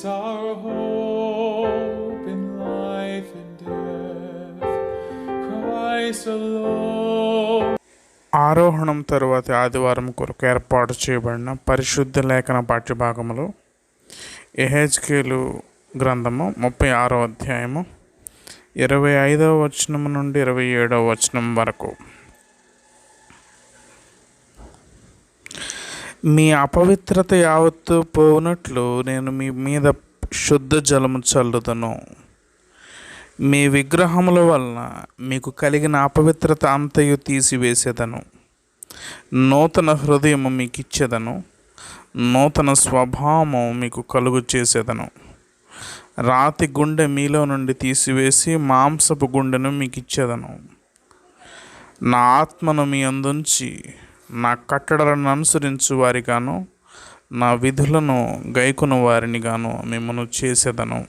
is our hope in life and death, Christ alone. ఆరోహణం తరువాతి ఆదివారం కొరకు ఏర్పాటు చేయబడిన పరిశుద్ధ లేఖన పాఠ్యభాగములు యెహెజ్కేలు గ్రంథము 36వ అధ్యాయము 25వ వచనం నుండి 27వ వచనం వరకు. మీ అపవిత్రత యావత్తు పోవునట్లు నేను మీ మీద శుద్ధ జలము చల్లుదను. మీ విగ్రహముల వలన మీకు కలిగిన అపవిత్రత అంతయు తీసివేసేదను. నూతన హృదయము మీకు ఇచ్చేదను, నూతన స్వభావము మీకు కలుగు చేసేదను. రాతి గుండె మీలో నుండి తీసివేసి మాంసపు గుండెను మీకు ఇచ్చేదను. నా ఆత్మను మీ అందుంచి నా కట్టడలను అనుసరించు వారిగాను, నా విధులను గైకొను వారిని గాను మిమ్మల్ని చేసేదను.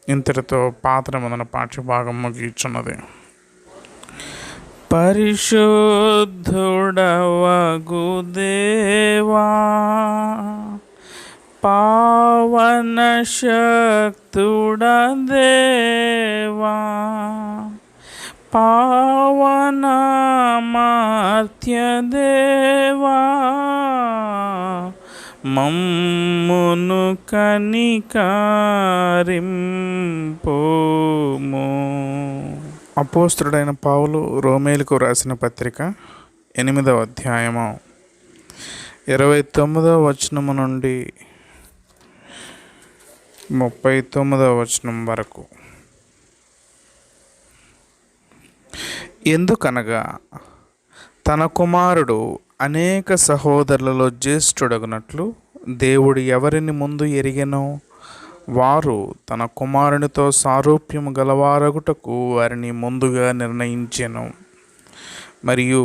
ఇంతటితో పాత నిబంధన పాఠ్యభాగం ముగియుచున్నది. పరిశుద్ధుడవగు దేవా, పావన శక్తుడా దేవా, పావనామాత్య దేవా, మమ్మును కనికరింపుము. అపోస్తుడైన పౌలు రోమేలుకు రాసిన పత్రిక 8వ అధ్యాయము 29వ వచనము నుండి 39వ వచనం వరకు. ఎందుకనగా తన కుమారుడు అనేక సహోదరులలో జ్యేష్ఠుడగునట్లు దేవుడు ఎవరిని ముందు ఎరిగెనో వారు తన కుమారునితో సారూప్యము గలవారగుటకు వారిని ముందుగా నిర్ణయించెను. మరియు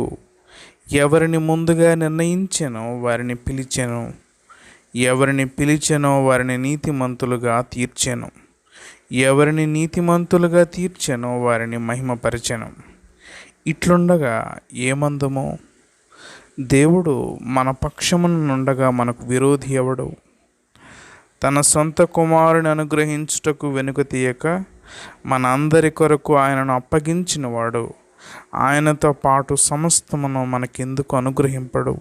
ఎవరిని ముందుగా నిర్ణయించెనో వారిని పిలిచెను, ఎవరిని పిలిచెనో వారిని నీతిమంతులుగా తీర్చెను, ఎవరిని నీతిమంతులుగా తీర్చెనో వారిని మహిమపరిచెను. ఇట్లుండగా ఏమందుమో, దేవుడు మన పక్షమునుండగా మనకు విరోధి ఎవడు? తన సొంత కుమారుని అనుగ్రహించుటకు వెనుక తీయక మన అందరి కొరకు ఆయనను అప్పగించినవాడు ఆయనతో పాటు సమస్తమును మనకెందుకు అనుగ్రహింపడు?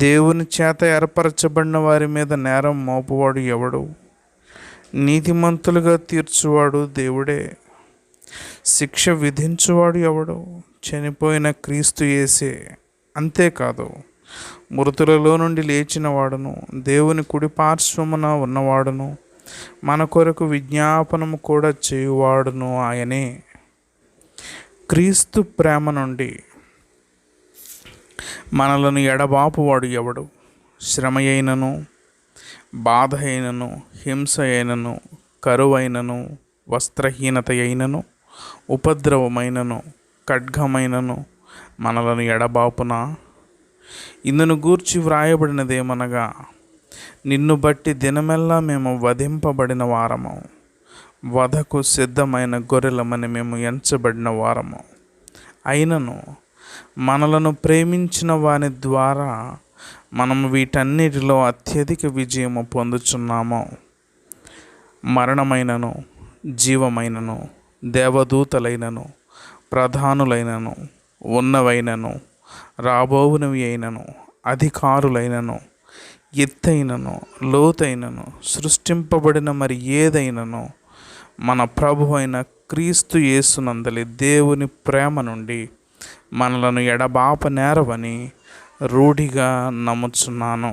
దేవుని చేత ఏర్పరచబడిన వారి మీద నేరం మోపువాడు ఎవడు? నీతిమంతులుగా తీర్చువాడు దేవుడే. శిక్ష విధించువాడు ఎవడు? చనిపోయిన క్రీస్తు యేసే. అంతేకాదు, మృతులలో నుండి లేచిన వాడును, దేవుని కుడి పార్శ్వమున ఉన్నవాడును, మన కొరకు విజ్ఞాపనము కూడా చేయువాడును ఆయనే. క్రీస్తు ప్రేమ నుండి మనలను ఎడబాపువాడు ఎవడు? శ్రమ అయినను, బాధ అయినను, హింస అయినను, కరువైనను, వస్త్రహీనత అయినను, ఉపద్రవమైనను, ఖడ్గమైనను మనలను ఎడబాపునా? ఇందును గూర్చి వ్రాయబడినదేమనగా, నిన్ను బట్టి దినమెల్లా మేము వధింపబడిన వారము, వధకు సిద్ధమైన గొర్రెలమని మేము ఎంచబడిన వారము. అయినను మనలను ప్రేమించిన వాని ద్వారా మనము వీటన్నిటిలో అత్యధిక విజయము పొందుచున్నాము. మరణమైనను, జీవమైనను, దేవదూతలైనను, ప్రధానులైనను, ఉన్నవైనను, రాబోవునవి అయినను, అధికారులైనను, ఎత్తైనను, లోతైనను, సృష్టింపబడిన మరి ఏదైనను మన ప్రభు అయిన క్రీస్తు యేసునందలి దేవుని ప్రేమ నుండి మనలను ఎడబాప నేరవని రూఢిగా నమ్ముచున్నాను.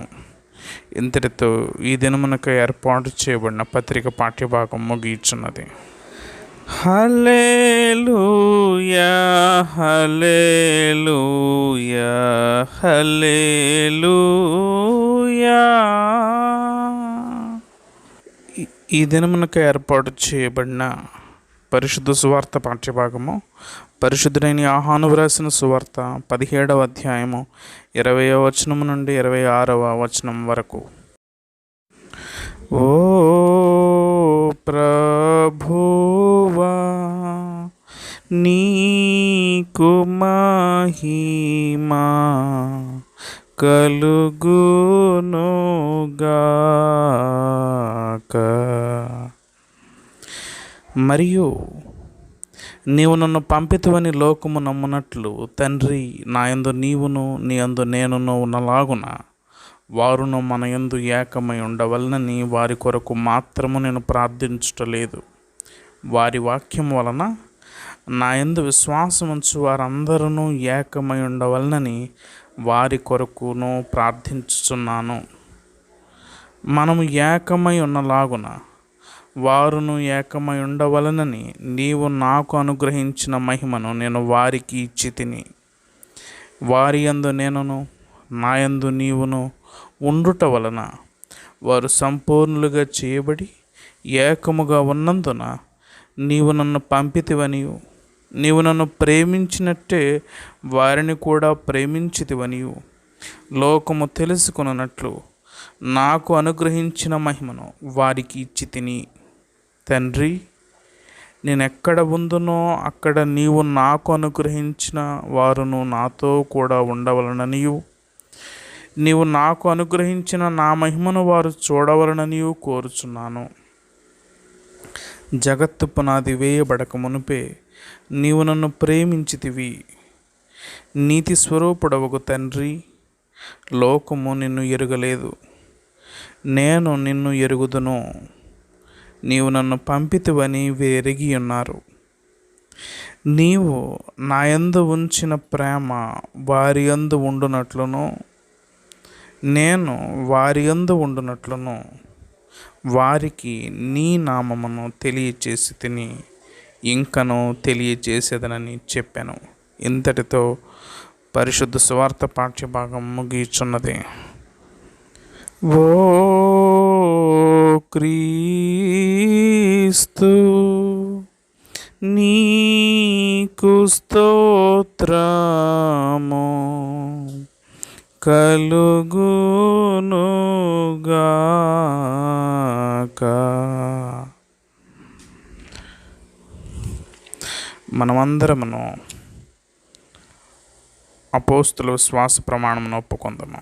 ఇంతటితో ఈ దినమునకు ఏర్పాటు చేయబడిన పత్రిక పాఠ్యభాగం ముగియుచున్నది. హల్లెలూయా, హల్లెలూయా, హల్లెలూయా. ఈ దినమునకు ఏర్పాటు చేయబడిన పరిశుద్ధ సువార్త పాఠ్యభాగము పరిశుద్ధుడైన యోహాను వ్రాసిన సువార్త 17వ అధ్యాయము 20వ వచనము నుండి 26వ వచనం వరకు. ఓ ప్రభువా, నీకు మహిమా కలుగునుగాక. మరియు నీవు నన్ను పంపితివని లోకము నమ్మునట్లు తండ్రి, నా యందు నీవును నీ యందు నేనును ఉన్నలాగున వారును మన యందు ఏకమై ఉండవలనని వారి కొరకు మాత్రము నేను ప్రార్థించుటలేదు. వారి వాక్యం వలన నా యందు విశ్వాసముంచు వారందరూ ఏకమై ఉండవలనని వారి కొరకును ప్రార్థించుచున్నాను. మనము ఏకమై ఉన్నలాగున వారును ఏకమై ఉండవలనని నీవు నాకు అనుగ్రహించిన మహిమను నేను వారికి ఇచ్చితిని. వారి యందు నేనును నా యందు నీవును ఉండుట వలన వారు సంపూర్ణులుగా చేయబడి ఏకముగా ఉన్నందున నీవు నన్ను పంపితివనియు నీవు నన్ను ప్రేమించినట్టే వారిని కూడా ప్రేమించితివనియు లోకము తెలుసుకొనున్నట్లు నాకు అనుగ్రహించిన మహిమను వారికి ఇచ్చితిని. తండ్రి, నేనెక్కడ ఉందునో అక్కడ నీవు నాకు అనుగ్రహించిన వారును నాతో కూడా ఉండవలననియు నీవు నాకు అనుగ్రహించిన నా మహిమను వారు చూడవలననియు కోరుచున్నాను. జగత్తు పునాది వేయబడక మునుపే నీవు నన్ను ప్రేమించితివి. నీతి స్వరూపుడవగు తండ్రి, లోకము నిన్ను ఎరుగలేదు, నేను నిన్ను ఎరుగుదును. నీవు నన్ను పంపితివని ఎరిగి ఉన్నారు. నీవు నా యందు ఉంచిన ప్రేమ వారి యందు ఉండునట్లును నేను వారి యందు ఉండునట్లును వారికి నీ నామమును తెలియచేసి తిని ఇంకను తెలియచేసేదనని చెప్పాను. ఇంతటితో పరిశుద్ధ సువార్త పాఠ్యభాగం ముగియుచున్నది. ఓ క్రీస్తు, నీకు స్తోత్రము కలుగునుగాక. మనమందరమును అపోస్తుల విశ్వాస ప్రమాణమును ఒప్పుకొందాము.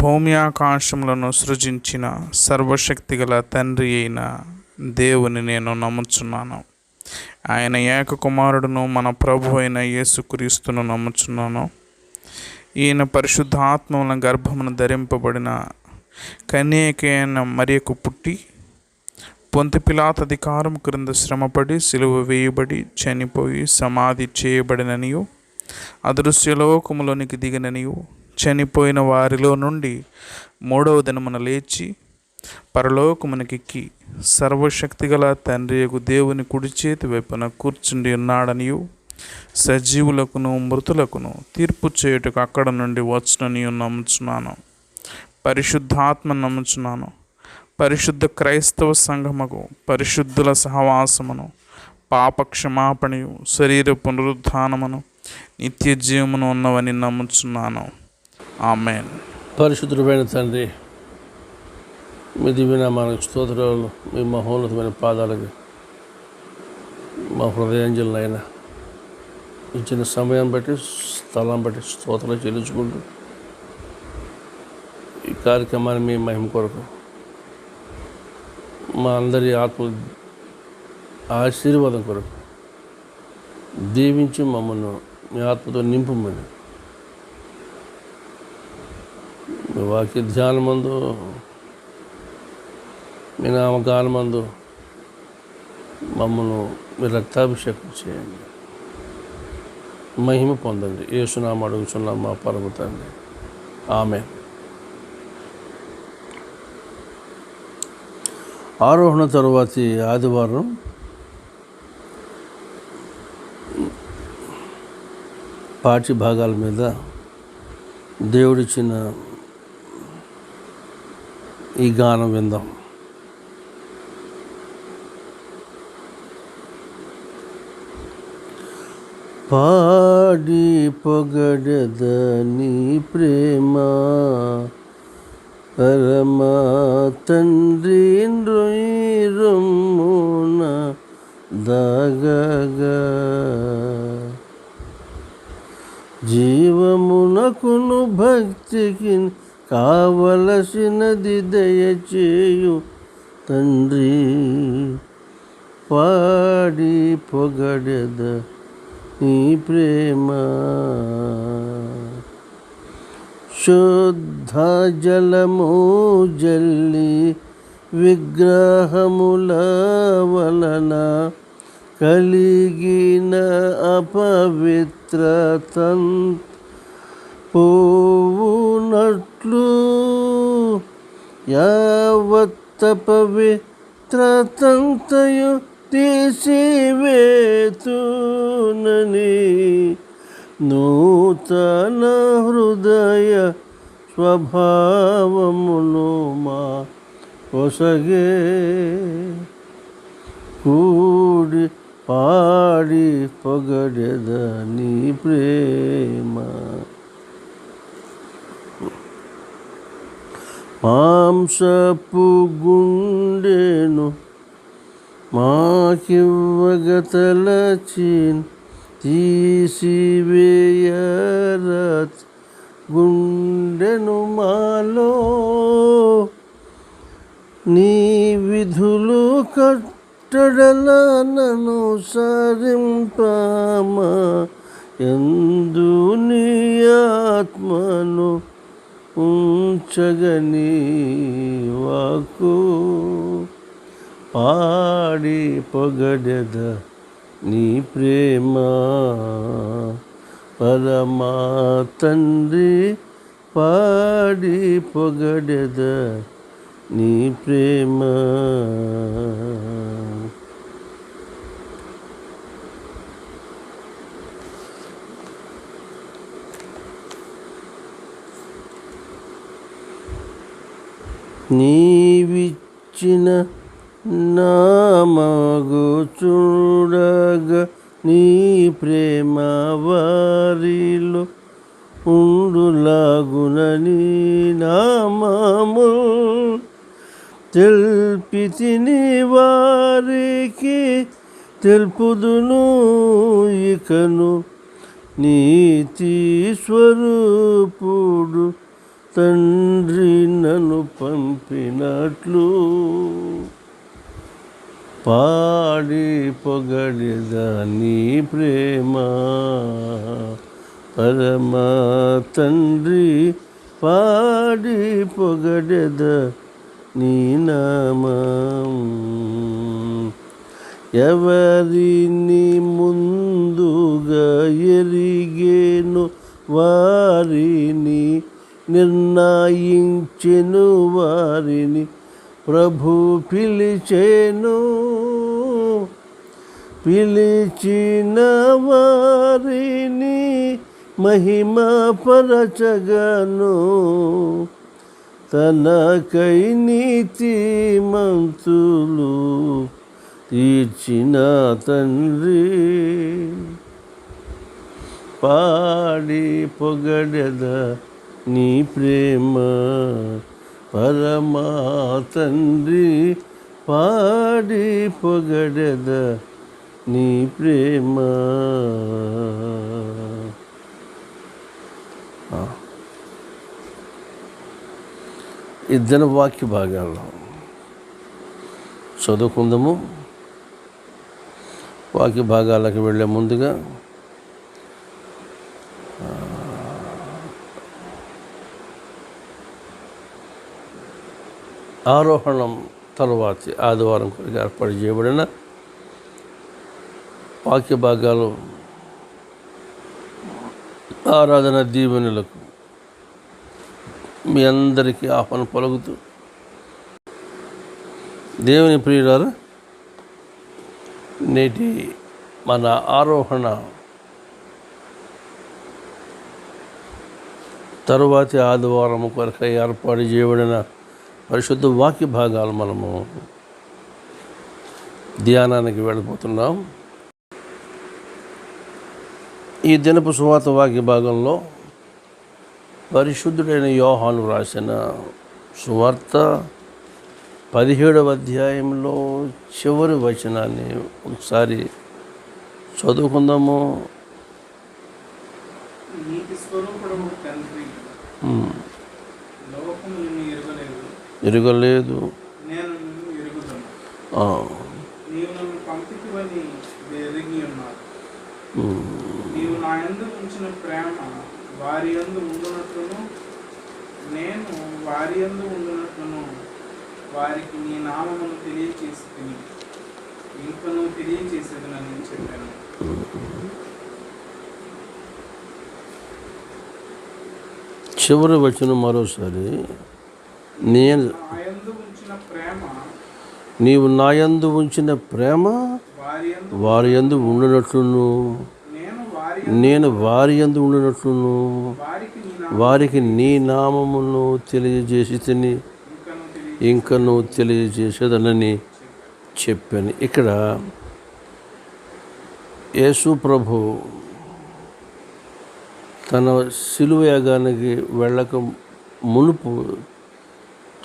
భూమి ఆకాశములను సృజించిన సర్వశక్తిగల తండ్రి అయిన దేవుని నేను నమ్ముచున్నాను. ఆయన ఏక కుమారుడును మన ప్రభు అయిన యేసుక్రీస్తును నమ్ముచున్నాను. ఈయన పరిశుద్ధ ఆత్మల గర్భమును ధరింపబడిన కన్యకైన మరియకు పుట్టి పొంతి పిలాతు అధికారం క్రింద శ్రమపడి సిలువ వేయబడి చనిపోయి సమాధి చేయబడిననియు అదృశ్యలోకములోనికి దిగిననియు చనిపోయిన వారిలో నుండి మూడవ దినమున లేచి పరలోకమునకెక్కి సర్వశక్తిగల తండ్రియగు దేవుని కుడి చేతి వైపున కూర్చుండి ఉన్నాడనియు సజీవులకును మృతులకును తీర్పు చేయుటకు అక్కడ నుండి వచ్చుననియు నమ్ముచున్నాను. పరిశుద్ధాత్మ నమ్ముచున్నాను. పరిశుద్ధ క్రైస్తవ సంఘముకు పరిశుద్ధుల సహవాసమును పాప క్షమాపణయు శరీర పునరుద్ధానమును నిత్య జీవమును ఉన్నవని నమ్ముచున్నాను. ఆమేన్. పరిశుద్ధుడైన తండ్రి, మీ దివ్యనామానికి స్తోత్రాలు. మీ మహోన్నతమైన పాదాలకి మా హృదయాంజలైనా ఇచ్చిన సమయం బట్టి స్థలం బట్టి స్తోత్రాలు చెల్లించుకుంటూ ఈ కార్యక్రమాన్ని మీ మహిమ కొరకు మా అందరి ఆత్మ ఆశీర్వాదం కొరకు దీవించి మమ్మల్ని మీ ఆత్మతో నింపమని మీ వాక్య ధ్యానమందు మీ నామగానమందు మమ్మల్ని మీ రక్తాభిషేకం చేయండి. మహిమ పొందండి. యేసునామమున అడుగుచున్నాం మా పరమ తండ్రి. ఆమేన్. ఆరోహణ తరువాతి ఆదివారం పాఠ్య భాగాల మీద దేవుడిచ్చిన ఈ గానం విందాం. పాడి పొగడదని ప్రేమ పరమ తండ్రి రొమ్మున దాగగా జీవమునకును భక్తికి కావలసినది దయచేయు తండ్రి. పాడి పొగడెద నీ ప్రేమ. శుద్ధ జలము జల్లి విగ్రహముల వలన కలిగిన అపవిత్రతం పోవునట్లు యావత్త పవిత్రతంతయు తీసివేతునని నూతన హృదయ స్వభావమును మా కొసగే. కూడి పాడి పొగడెద నీ ప్రేమ. మాంసపు గుండెను మాకివ్వగతలచిన్ తీసివేయరత్ గుండెను మాలో. నీ విధులు కట్టడలను సరింపమా ఎందు నీ ఆత్మను ఉంచగని వాకు. పాడి పొగడెద నీ ప్రేమ. పరమా తండ్రి పాడి పొగడెద నీ ప్రేమ. నీవిచ్చిన నామగు చూడగ నీ ప్రేమ వారిలో ఉండులాగునని నామము తెల్పితిని వారికి తెలుపుదును ఇకను. నీతి స్వరూపుడు తండ్రి నన్ను పంపినట్లు. పాడి పొగడెద నీ ప్రేమ. పరమా తండ్రి పాడి పొగడెద నీ నామం. ఎవరిని ముందుగా ఎరిగేను వారిని నిర్ణయించెను వారిని ప్రభు పిలిచెను. పిలిచిన వారిని మహిమపరచగను తనకై నీతిమంతులు తీర్చిన తండ్రి. పాడి పొగడెద నీ ప్రేమ. పరమా తండ్రి పాడి పొగడెద నీ ప్రేమ. ఇద్దరు వాక్య భాగాల్లో చదువుకుందాము. వాక్య భాగాలకు వెళ్ళే ముందుగా ఆరోహణం తరువాతి ఆదివారం కొరకు ఏర్పాటు చేయబడిన వాక్య భాగాలు ఆరాధన దీవెనలకు మీ అందరికీ ఆహ్వానం పలుకుతూ, దేవుని ప్రియులారా, నేటి మన ఆరోహణ తరువాతి ఆదివారం కొరకు ఏర్పాటు చేయబడిన పరిశుద్ధ వాక్య భాగాలు మనము ధ్యానానికి వెళ్ళిపోతున్నాం. ఈ దినపు సువార్త వాక్య భాగంలో పరిశుద్ధుడైన యోహాను రాసిన సువార్త 17వ అధ్యాయంలో చివరి వచనాన్ని ఒకసారి చదువుకుందాము. నీతి స్వరూపుడు తండ్రి, లోకము నిన్ను ఎరుగలేదు, ఎరగలేదు. నేను నిన్ను ఎరుగుదను. ఆ, నీవు నన్ను పంపితివని ఎరిగి ఉన్నారు. నీవు నా యందు ఉంచిన ప్రేమ వారి యందు ఉండునట్లును, నేను వారి యందు ఉండునట్లును వారికి నీ నామమును తెలియచేసి తిని ఇంకను తెలియచేసేదనని చెప్పాను. చివరి వచనం మరోసారి, నేను నా యందు ఉంచిన ప్రేమ నీవు నా యందు ఉంచిన ప్రేమ వారి యందు, వారి యందు ఉండునట్లును, నేను వారి యందు ఉండునట్లును వారికి నీ నామమును తెలియజేసి తిని ఇంకను తెలియజేసేదనని చెప్పాను. ఇక్కడ యేసు ప్రభు తన శిలువ యాగానికి వెళ్ళక మునుపు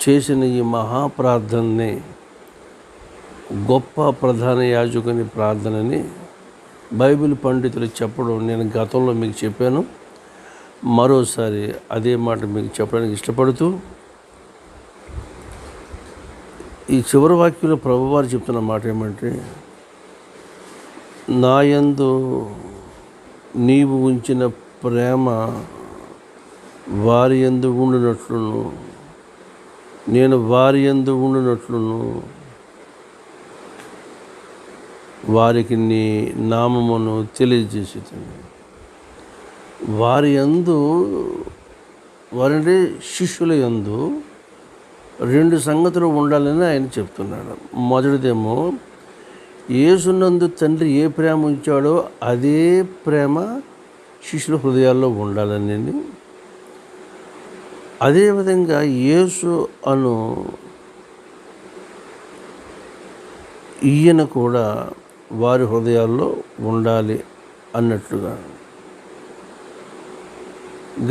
చేసిన ఈ మహాప్రార్థనని, గొప్ప ప్రధాన యాజకుని ప్రార్థనని బైబిల్ పండితులు చెప్పడం నేను గతంలో మీకు చెప్పాను. మరోసారి అదే మాట మీకు చెప్పడానికి ఇష్టపడుతూ, ఈ చివరి వాక్యంలో ప్రభువారు చెప్తున్న మాట ఏమంటే, నా యందు నీవు ఉంచిన ప్రేమ వారి యందు ఉండునట్లును, నేను వారి యందు ఉండునట్లును వారికి నీ నామమును తెలియజేసేది. వారి యందు, వారంటే శిష్యుల యందు 2 సంగతులు ఉండాలని ఆయన చెప్తున్నాడు. మొదటిదేమో, యేసునందు తండ్రి ఏ ప్రేమ ఉంచాడో అదే ప్రేమ శిష్యుల హృదయాల్లో ఉండాలని, అదేవిధంగా యేసు అను ఈయన కూడా వారి హృదయాల్లో ఉండాలి అన్నట్లుగా.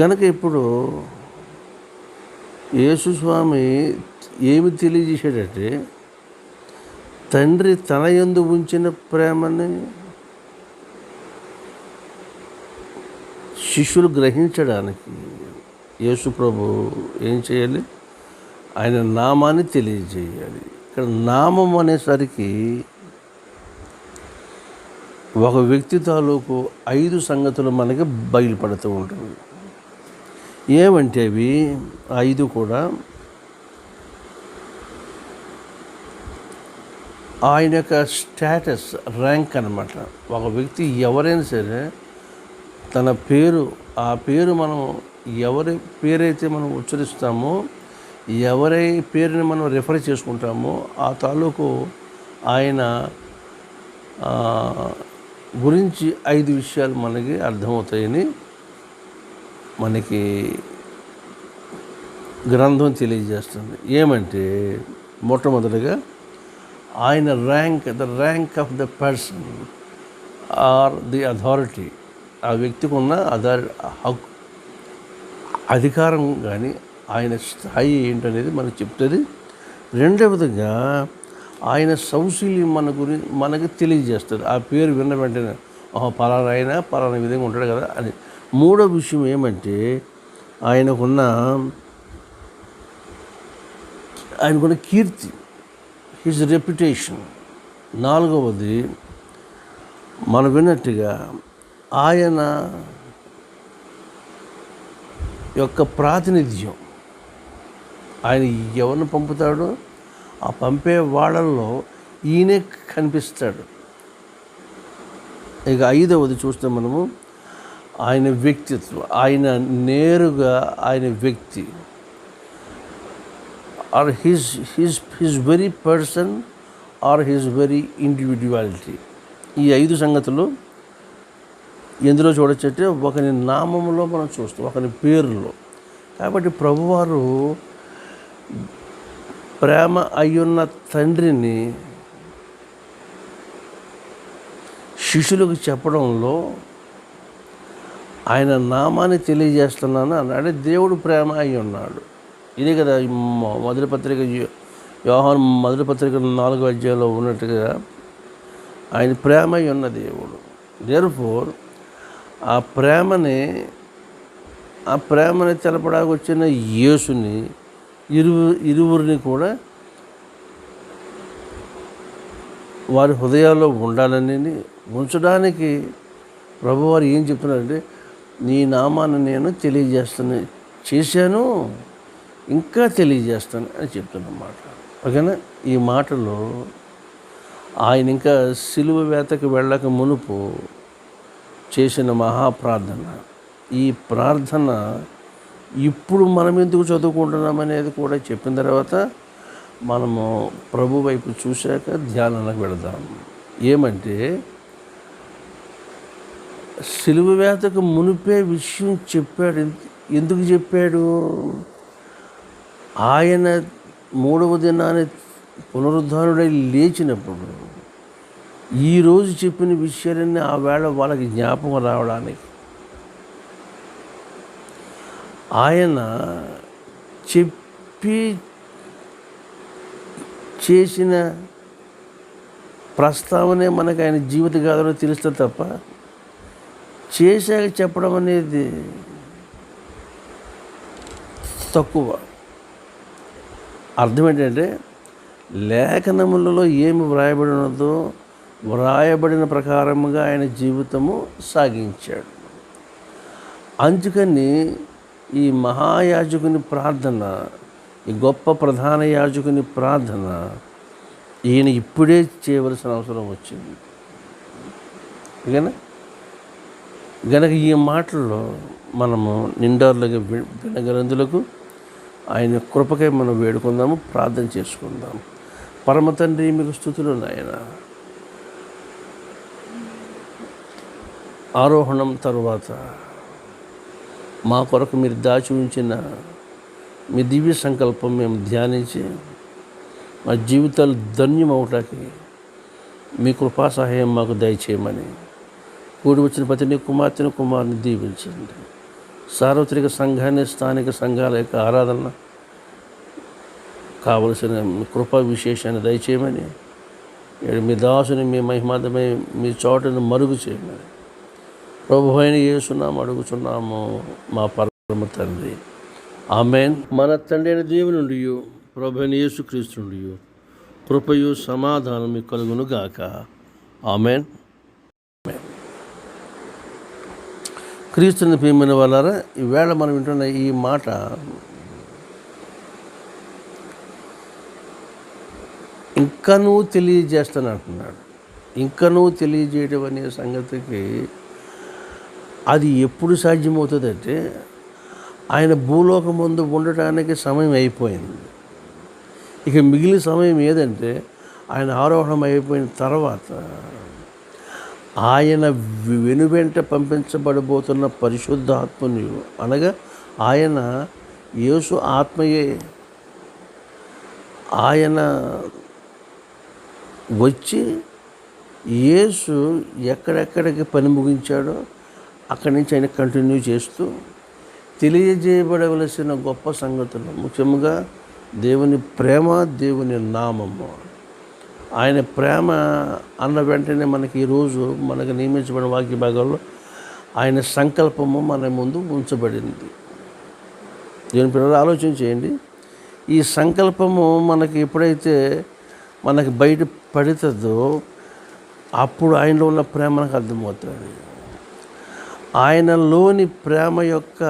గనక ఇప్పుడు యేసుస్వామి ఏమి తెలియజేశాడంటే, తండ్రి తన యందు ఉంచిన ప్రేమని శిష్యులు గ్రహించడానికి యేసు ప్రభు ఏం చేయాలి? ఆయన నామాన్ని తెలియజేయాలి. ఇక్కడ నామం అనేసరికి ఒక వ్యక్తి తాలూకు 5 సంగతులు మనకి బయలుపడుతూ ఉంటుంది. ఏమంటే అవి 5 కూడా ఆయన యొక్క స్టేటస్, ర్యాంక్ అన్నమాట. ఒక వ్యక్తి ఎవరైనా సరే తన పేరు, ఆ పేరు మనం ఎవరి పేరైతే మనం ఉచ్చరిస్తామో, ఎవరి పేరుని మనం రెఫర్ చేసుకుంటామో ఆ తాలూకు ఆయన గురించి 5 విషయాలు మనకి అర్థమవుతాయని మనకి గ్రంథం తెలియజేస్తుంది. ఏమంటే, మొట్టమొదటిగా ఆయన rank, the rank of the person are the authority, ఆ వ్యక్తికి ఉన్న హక్కు, అధికారం కానీ ఆయన స్థాయి ఏంటనేది మనకు చెప్తుంది. రెండవదిగా ఆయన సౌశీల్యం మనకి తెలియజేస్తుంది. ఆ పేరు విన్న వెంటనే పలానా అయినా పలానా విధంగా ఉంటాడు కదా అని. మూడో విషయం ఏమంటే, ఆయనకున్న కీర్తి, హిజ్ రెప్యుటేషన్. నాలుగవది మనం విన్నట్టుగా ఆయన యొక్క ప్రాతినిధ్యం. ఆయన ఎవరిని పంపుతాడో ఆ పంపే వాళ్ళల్లో ఈయనే కనిపిస్తాడు. ఇక 5వది చూస్తే మనము ఆయన వ్యక్తిత్వం, ఆయన నేరుగా ఆయన వ్యక్తి, or his very person or his very individuality. ఈ 5 సంగతులు ఎందులో చూడొచ్చంటే, ఒకని నామంలో మనం చూస్తాం, ఒకని పేరులో. కాబట్టి ప్రభువారు ప్రేమ అయ్యున్న తండ్రిని శిష్యులకు చెప్పడంలో ఆయన నామాన్ని తెలియజేస్తున్నాను అన్నాడు. దేవుడు ప్రేమ అయి ఉన్నాడు. ఇదే కదా మొదటి పత్రిక, యోహాను మొదటి పత్రిక 4వ అధ్యాయంలో ఉన్నట్టుగా ఆయన ప్రేమ అయి ఉన్న దేవుడు. దేర్ఫోర్ ఆ ప్రేమని ఆ ప్రేమని తెలపడానికి వచ్చిన యేసుని ఇరువురిని కూడా వారి హృదయాల్లో ఉండాలని ఉంచడానికి ప్రభువారు ఏం చెప్తున్నారంటే, నీ నామాన్ని నేను చేశాను, ఇంకా తెలియజేస్తాను అని చెప్తున్నమాట. ఓకేనా? ఈ మాటలో ఆయన ఇంకా సిలువ వేతకు వెళ్ళక మునుపు చేసిన మహాప్రార్థన, ఈ ప్రార్థన ఇప్పుడు మనం ఎందుకు చదువుకుంటున్నామనేది కూడా చెప్పిన తర్వాత మనము ప్రభు వైపు చూశాక ధ్యానానికి వెళదాం. ఏమంటే, సిలువ వేతకు మునిపే విషయం చెప్పాడు. ఎందుకు చెప్పాడు? ఆయన 3వ దినాన్ని పునరుద్ధానుడై లేచినప్పుడు ఈరోజు చెప్పిన విషయాలన్నీ ఆ వేళ వాళ్ళకి జ్ఞాపకం రావడానికి, ఆయన చెప్పి చేసిన ప్రస్తావనే మనకు ఆయన జీవిత గాథలో తెలుస్తుంది తప్ప చేశాక చెప్పడం అనేది తక్కువ. అర్థం ఏంటంటే, లేఖనములలో ఏమి వ్రాయబడి ఉన్నదో వ్రాయబడిన ప్రకారముగా ఆయన జీవితము సాగించాడు. అందుకని ఈ మహాయాజకుని ప్రార్థన, ఈ గొప్ప ప్రధాన యాజకుని ప్రార్థన ఈయన ఇప్పుడే చేయవలసిన అవసరం వచ్చింది. గనక ఈ మాటల్లో మనము నిండారులుగా వినగలందులకు ఆయన కృపకై మనం వేడుకుందాము, ప్రార్థన చేసుకుందాం. పరమ తండ్రి, మీకు స్తుతులు నాయన. ఆరోహణం తరువాత మా కొరకు మీరు దాచి ఉంచిన మీ దివ్య సంకల్పం మేము ధ్యానించి మా జీవితాలు ధన్యమవటానికి మీ కృపా సహాయం మాకు దయచేయమని కూడి వచ్చిన ప్రతి కుమార్తెని దీవించండి. సార్వత్రిక సంఘాన్ని, స్థానిక సంఘాల యొక్క ఆరాధన కావలసిన మీ కృపా విశేషాన్ని దయచేయమని, మీ దాసుని మీ మహిమార్థమై మీ చోటను మరుగు చేయమని ప్రభు అయిన యేసునామమున అడుగుచున్నాము మా పరమ తండ్రి. ఆమేన్. మన తండ్రి అయిన దేవుని నుండి, ప్రభు అయిన యేసుక్రీస్తు నుండి కృపయు సమాధానం మీకు కలుగును గాక. ఆమేన్. క్రీస్తుని ప్రియమైన వాళ్ళారా, ఈవేళ మనం వింటున్న ఈ మాట ఇంకా నువ్వు తెలియజేస్తాను అంటున్నాడు. ఇంకా నువ్వు తెలియజేయడం అనే సంగతికి అది ఎప్పుడు సాధ్యమవుతుందంటే, ఆయన భూలోకం ముందు ఉండటానికి సమయం అయిపోయింది. ఇక మిగిలిన సమయం ఏదంటే, ఆయన ఆరోహణం అయిపోయిన తర్వాత ఆయన వెనువెంట పంపించబడబోతున్న పరిశుద్ధాత్మని, అనగా ఆయన యేసు ఆత్మయే, ఆయన వచ్చి యేసు ఎక్కడెక్కడికి పని ముగించాడో అక్కడి నుంచి ఆయన కంటిన్యూ చేస్తూ తెలియజేయబడవలసిన గొప్ప సంగతులు, ముఖ్యంగా దేవుని ప్రేమ, దేవుని నామము. ఆయన ప్రేమ అన్న వెంటనే మనకి ఈరోజు మనకు నియమించబడిన వాక్య భాగాల్లో ఆయన సంకల్పము మన ముందు ఉంచబడింది. దేవుని పిల్లలు ఆలోచన చేయండి. ఈ సంకల్పము మనకి ఎప్పుడైతే మనకి బయట పడుతుందో అప్పుడు ఆయనలో ఉన్న ప్రేమ మనకు అర్థమవుతుంది. ఆయనలోని ప్రేమ యొక్క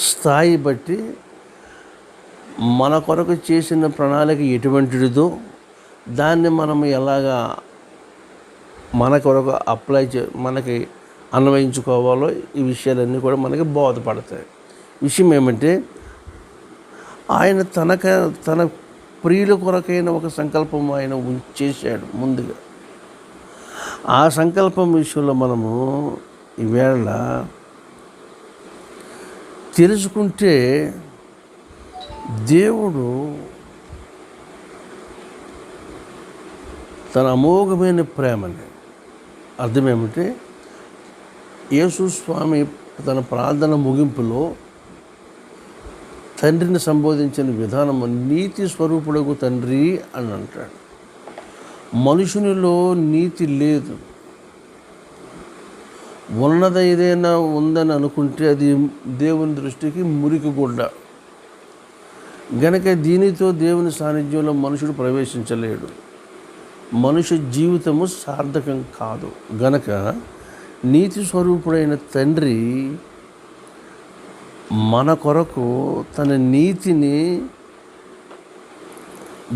స్థాయి బట్టి మన కొరకు చేసిన ప్రణాళిక ఎటువంటిదో దాన్ని మనం ఎలాగా మన కొరకు మనకి అన్వయించుకోవాలో ఈ విషయాలన్నీ కూడా మనకి బోధపడతాయి. విషయం ఏమంటే, ఆయన తన ప్రియుల కొరకైన ఒక సంకల్పం ఆయన చేశాడు ముందుగా. ఆ సంకల్పం విషయంలో మనము ఈవేళ తెలుసుకుంటే, దేవుడు తన అమోఘమైన ప్రేమని, అర్థమేమంటే, యేసు స్వామి తన ప్రార్థన ముగింపులో తండ్రిని సంబోధించిన విధానము నీతి స్వరూపుడకు తండ్రి అని అంటాడు. మనుషునిలో నీతి లేదు, ఉన్నది ఏదైనా ఉందని అనుకుంటే అది దేవుని దృష్టికి మురికి గుడ్డ. గనక దీనితో దేవుని సాన్నిధ్యంలో మనుషుడు ప్రవేశించలేడు. మనుష్య జీవితము సార్థకం కాదు. గనక నీతి స్వరూపుడైన తండ్రి మన కొరకు తన నీతిని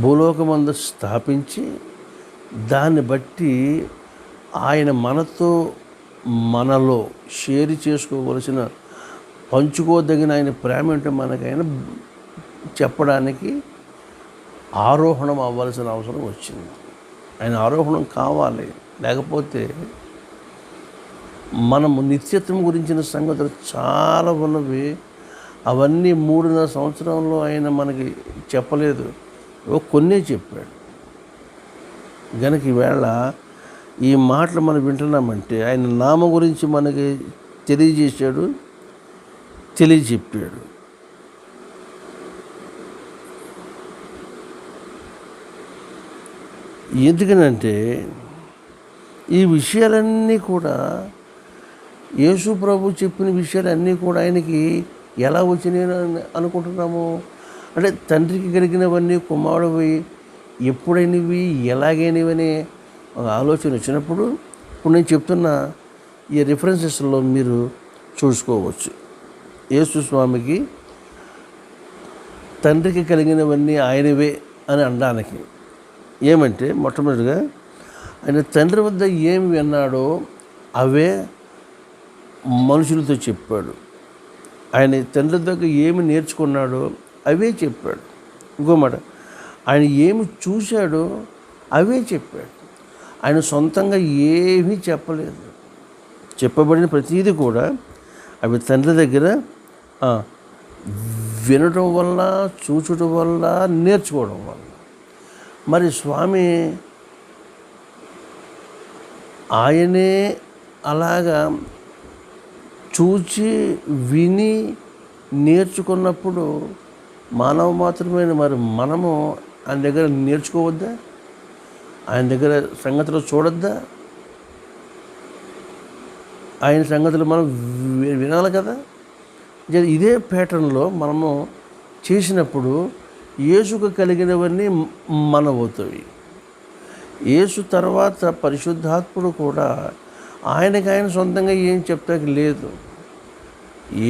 భూలోకమందు స్థాపించి దాన్ని బట్టి ఆయన మనలో షేర్ చేసుకోవలసిన పంచుకోదగిన ఆయన ప్రేమ ఏంటో మనకైనా చెప్పడానికి ఆరోహణం అవ్వాల్సిన అవసరం వచ్చింది. ఆయన ఆరోహణం కావాలి. లేకపోతే మనము నిత్యత్వం గురించిన సంగతులు చాలా ఉన్నవి. అవన్నీ 3.5 సంవత్సరంలో ఆయన మనకి చెప్పలేదు, కొన్నే చెప్పాడు. గనక ఈవేళ ఈ మాటలు మనం వింటున్నామంటే ఆయన నామ గురించి మనకి తెలియజెప్పాడు. ఎందుకనంటే ఈ విషయాలన్నీ కూడా యేసు ప్రభు చెప్పిన విషయాలన్నీ కూడా ఆయనకి ఎలా వచ్చినాయని అనుకుంటున్నాము. అంటే తండ్రికి కలిగినవన్నీ కుమారుడివి ఎప్పుడైనవి ఎలాగైనవని ఒక ఆలోచన వచ్చినప్పుడు ఇప్పుడు నేను చెప్తున్న ఈ రిఫరెన్సెస్లో మీరు చూసుకోవచ్చు. యేసు స్వామికి తండ్రికి కలిగినవన్నీ ఆయనవే అని అనడానికి ఏమంటే, మొట్టమొదటిగా ఆయన తండ్రి వద్ద ఏమి విన్నాడో అవే మనుషులతో చెప్పాడు. ఆయన తండ్రి దగ్గర ఏమి నేర్చుకున్నాడో అవే చెప్పాడు. ఇంకో మాట, ఆయన ఏమి చూశాడో అవే చెప్పాడు. ఆయన సొంతంగా ఏమీ చెప్పలేదు. చెప్పబడిన ప్రతీది కూడా అవి తండ్రి దగ్గర వినటం వల్ల, చూచడం వల్ల, నేర్చుకోవడం వల్ల. మరి స్వామి ఆయనే అలాగా చూచి విని నేర్చుకున్నప్పుడు మానవ మాత్రమే మరి మనము ఆయన దగ్గర నేర్చుకోవద్దా? ఆయన దగ్గర సంగతులు చూడొద్దా? ఆయన సంగతులు మనం వినాలి కదా. ఇదే ప్యాటర్న్లో మనము చేసినప్పుడు యేసుకు కలిగినవన్నీ మనవుతాయి. యేసు తర్వాత పరిశుద్ధాత్ముడు కూడా ఆయన సొంతంగా ఏం చెప్తాకి లేదు.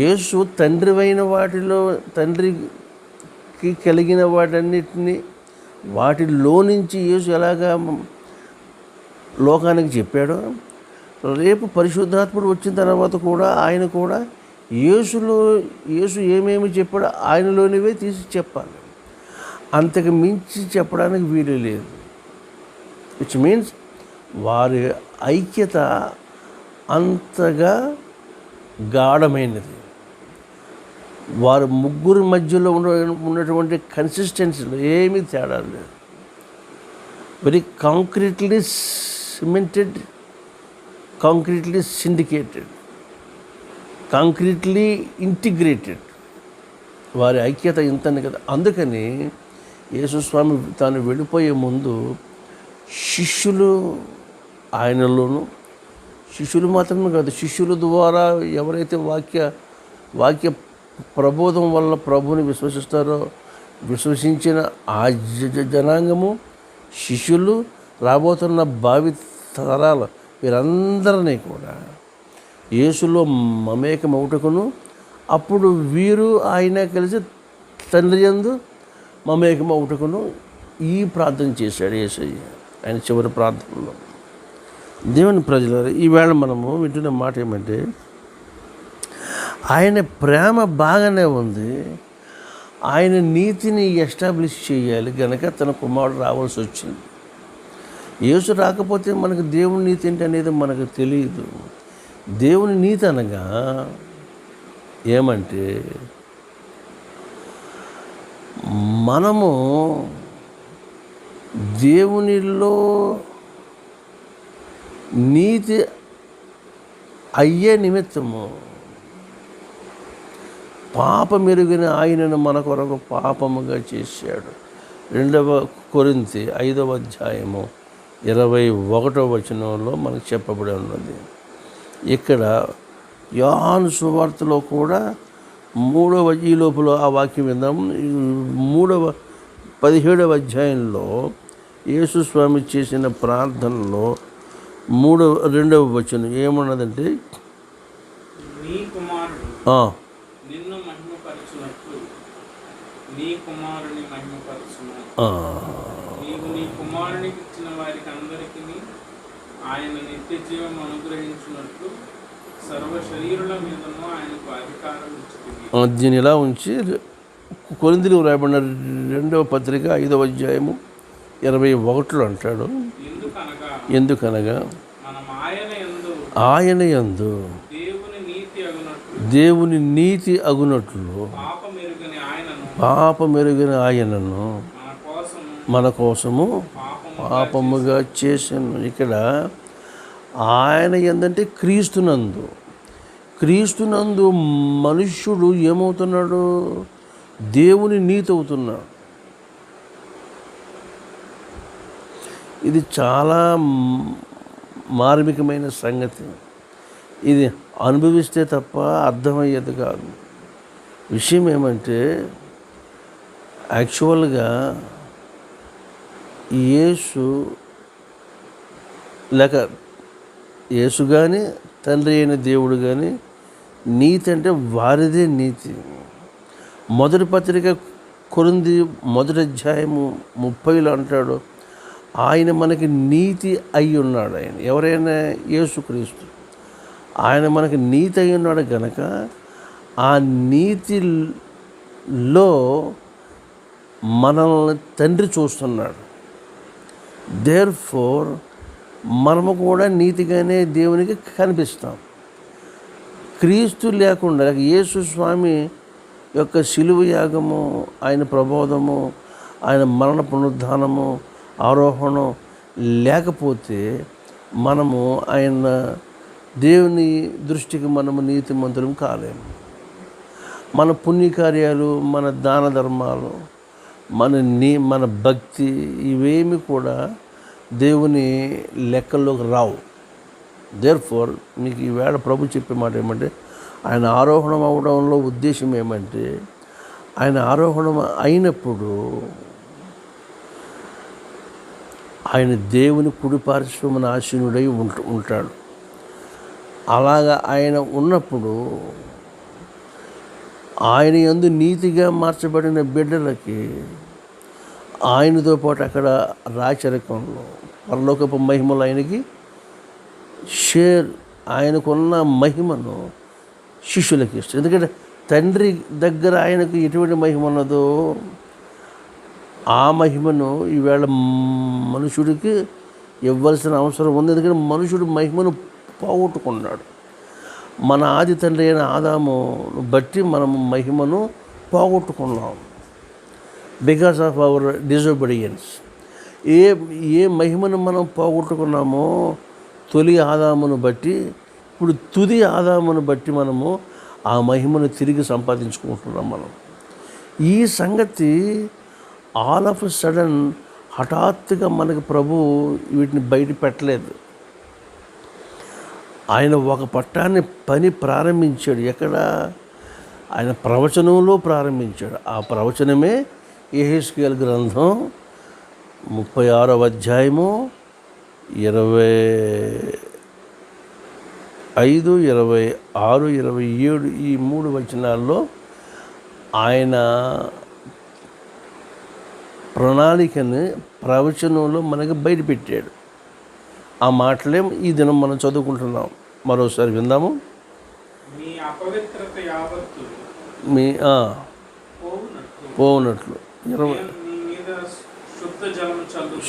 యేసు తండ్రివైన వాటిలో తండ్రికి కలిగిన వాటన్నిటినీ వాటిలో నుంచి యేసు ఎలాగా లోకానికి చెప్పాడో, రేపు పరిశుద్ధాత్ముడు వచ్చిన తర్వాత కూడా ఆయన కూడా యేసు ఏమేమి చెప్పాడో ఆయనలోనివే తీసి చెప్పాలి. అంతకు మించి చెప్పడానికి వీలు లేదు. విచ్ మీన్స్ వారి ఐక్యత అంతగా గాఢమైనది. వారి ముగ్గురి మధ్యలో ఉన్నటువంటి కన్సిస్టెన్సీలో ఏమీ తేడా లేదు. Very concretely cemented, concretely syndicated, concretely integrated. వారి ఐక్యత ఇంతని కదా. అందుకని యేసుస్వామి తాను వెళ్ళిపోయే ముందు శిష్యులు ఆయనలోను, శిష్యులు మాత్రమే కాదు, శిష్యుల ద్వారా ఎవరైతే వాక్య ప్రబోధం వల్ల ప్రభువుని విశ్వసిస్తారో, విశ్వసించిన ఆ జనాంగము, శిష్యులు, రాబోతున్న భావి తరాలు, వీరందరినీ కూడా యేసులో మమేకమవుటకును, అప్పుడు వీరు ఆయన కలిసి తండ్రి యందు మమేకమవుటకును ఈ ప్రార్థన చేశాడు యేసయ్య ఆయన చివరి ప్రార్థనలో. దేవుని ప్రజలారా, ఈవేళ మనము వింటున్న మాట ఏమంటే, ఆయన ప్రేమ బాగానే ఉంది, ఆయన నీతిని ఎస్టాబ్లిష్ చేయాలి గనక తన కుమారుడు రావాల్సి వచ్చింది. యేసు రాకపోతే మనకు దేవుని నీతి ఏంటి అనేది మనకు తెలియదు. దేవుని నీతి అనగా ఏమంటే, మనము దేవునిలో నీతి అయ్యే నిమిత్తము పాపమెరుగిన ఆయనను మన కొరకు పాపముగా చేశాడు. 2 కొరింథీ 5వ అధ్యాయము 21వ వచనంలో మనకు చెప్పబడి ఉన్నది. ఇక్కడ యోహాను సువార్తలో కూడా ఈ లోపల ఆ వాక్యం విందాం. 17వ అధ్యాయంలో యేసు స్వామి చేసిన ప్రార్థనలో 2వ వచనం ఏమన్నదంటే, నీ కుమారుడు నిన్ను మహిమపరచునట్లు నీ కుమారుని మహిమపరచును. నీవు నీ కుమారునికి ఇచ్చిన వారికి అందరికీ ఆయన నిత్య జీవం అనుగ్రహించినట్లు సర్వ శరీరుల మీదను ఆయనకు అధికారం ఇచ్చింది. దీన్ని ఇలా ఉంచి కొరింథీయులకు రాయబడిన 2వ పత్రిక 5వ అధ్యాయము 21 అంటాడు, ఎందుకనగా మనం ఆయన యందు దేవుని నీతి అగునట్లు పాపమెరుగని ఆయనను మన కోసము పాపముగా చేశాను. ఇక్కడ ఆయన ఏంటంటే క్రీస్తునందు మనుష్యుడు ఏమవుతున్నాడు? దేవుని నీతి అవుతున్నాడు. ఇది చాలా మార్మికమైన సంగతి. ఇది అనుభవిస్తే తప్ప అర్థమయ్యేది కాదు. విషయం ఏమంటే, యాక్చువల్గా యేసు కానీ తండ్రి అయిన దేవుడు కానీ నీతి అంటే వారిదే నీతి. మొదటి పత్రిక కొరింథీ 1వ అధ్యాయము 30లో అంటాడు, ఆయన మనకి నీతి అయి ఉన్నాడు. ఆయన ఎవరైనా యేసుక్రీస్తు, ఆయన మనకి నీతి అయి ఉన్నాడు గనక ఆ నీతిలో మనల్ని తండ్రి చూస్తున్నాడు. దేర్ఫోర్ మనము కూడా నీతిగానే దేవునికి కనిపిస్తాం. క్రీస్తు లేకుండా యేసు స్వామి యొక్క శిలువ యాగము, ఆయన ప్రబోధము, ఆయన మరణ పునరుద్ధానము, ఆరోహణం లేకపోతే మనము ఆయన దేవుని దృష్టికి మనము నీతిమంతులం కాలేము. మన పుణ్యకార్యాలు, మన దాన ధర్మాలు, మన భక్తి ఇవేమి కూడా దేవుని లెక్కల్లోకి రావు. దేర్ఫోర్ మీకు ఈవేళ ప్రభు చెప్పే మాట ఏమంటే, ఆయన ఆరోహణం అవడంలో ఉద్దేశం ఏమంటే, ఆయన ఆరోహణం అయినప్పుడు ఆయన దేవుని కుడి పార్శ్వమున ఆసీనుడై ఉంటాడు. అలాగా ఆయన ఉన్నప్పుడు ఆయన యందు నీతిగా మార్చబడిన బిడ్డలకి ఆయనతో పాటు అక్కడ రాచరికంలో పరలోకపు మహిమలు ఆయనకి ఆయనకున్న మహిమను శిష్యులకి ఇస్తారు. ఎందుకంటే తండ్రి దగ్గర ఆయనకు ఎటువంటి మహిమ ఉన్నదో ఆ మహిమను ఈవేళ మనుషుడికి ఇవ్వాల్సిన అవసరం ఉంది. ఎందుకంటే మనుషుడు మహిమను పోగొట్టుకున్నాడు. మన ఆది తండ్రి అయిన ఆదామును బట్టి మనము మహిమను పోగొట్టుకున్నాం. Because of our disobedience. ఏ మహిమను మనం పోగొట్టుకున్నామో తొలి ఆదామును బట్టి, ఇప్పుడు తుది ఆదామును బట్టి మనము ఆ మహిమను తిరిగి సంపాదించుకుంటున్నాం. మనం ఈ సంగతి ఆల్ ఆఫ్ సడన్ హఠాత్తుగా మనకు ప్రభు వీటిని బయట పెట్టలేదు. ఆయన ఒక పని ప్రారంభించాడు. ఎక్కడ? ఆయన ప్రవచనంలో ప్రారంభించాడు. ఆ ప్రవచనమే యెహెజ్కేలు గ్రంథం 36వ అధ్యాయము 25, 26, 27 ఈ 3 వచనాల్లో ఆయన ప్రణాళికని ప్రవచనంలో మనకి బయటపెట్టాడు. ఆ మాటలే ఈ దినం మనం చదువుకుంటున్నాం. మరోసారి విందాము. మీ అపవిత్రత యావత్తు పోవునట్లు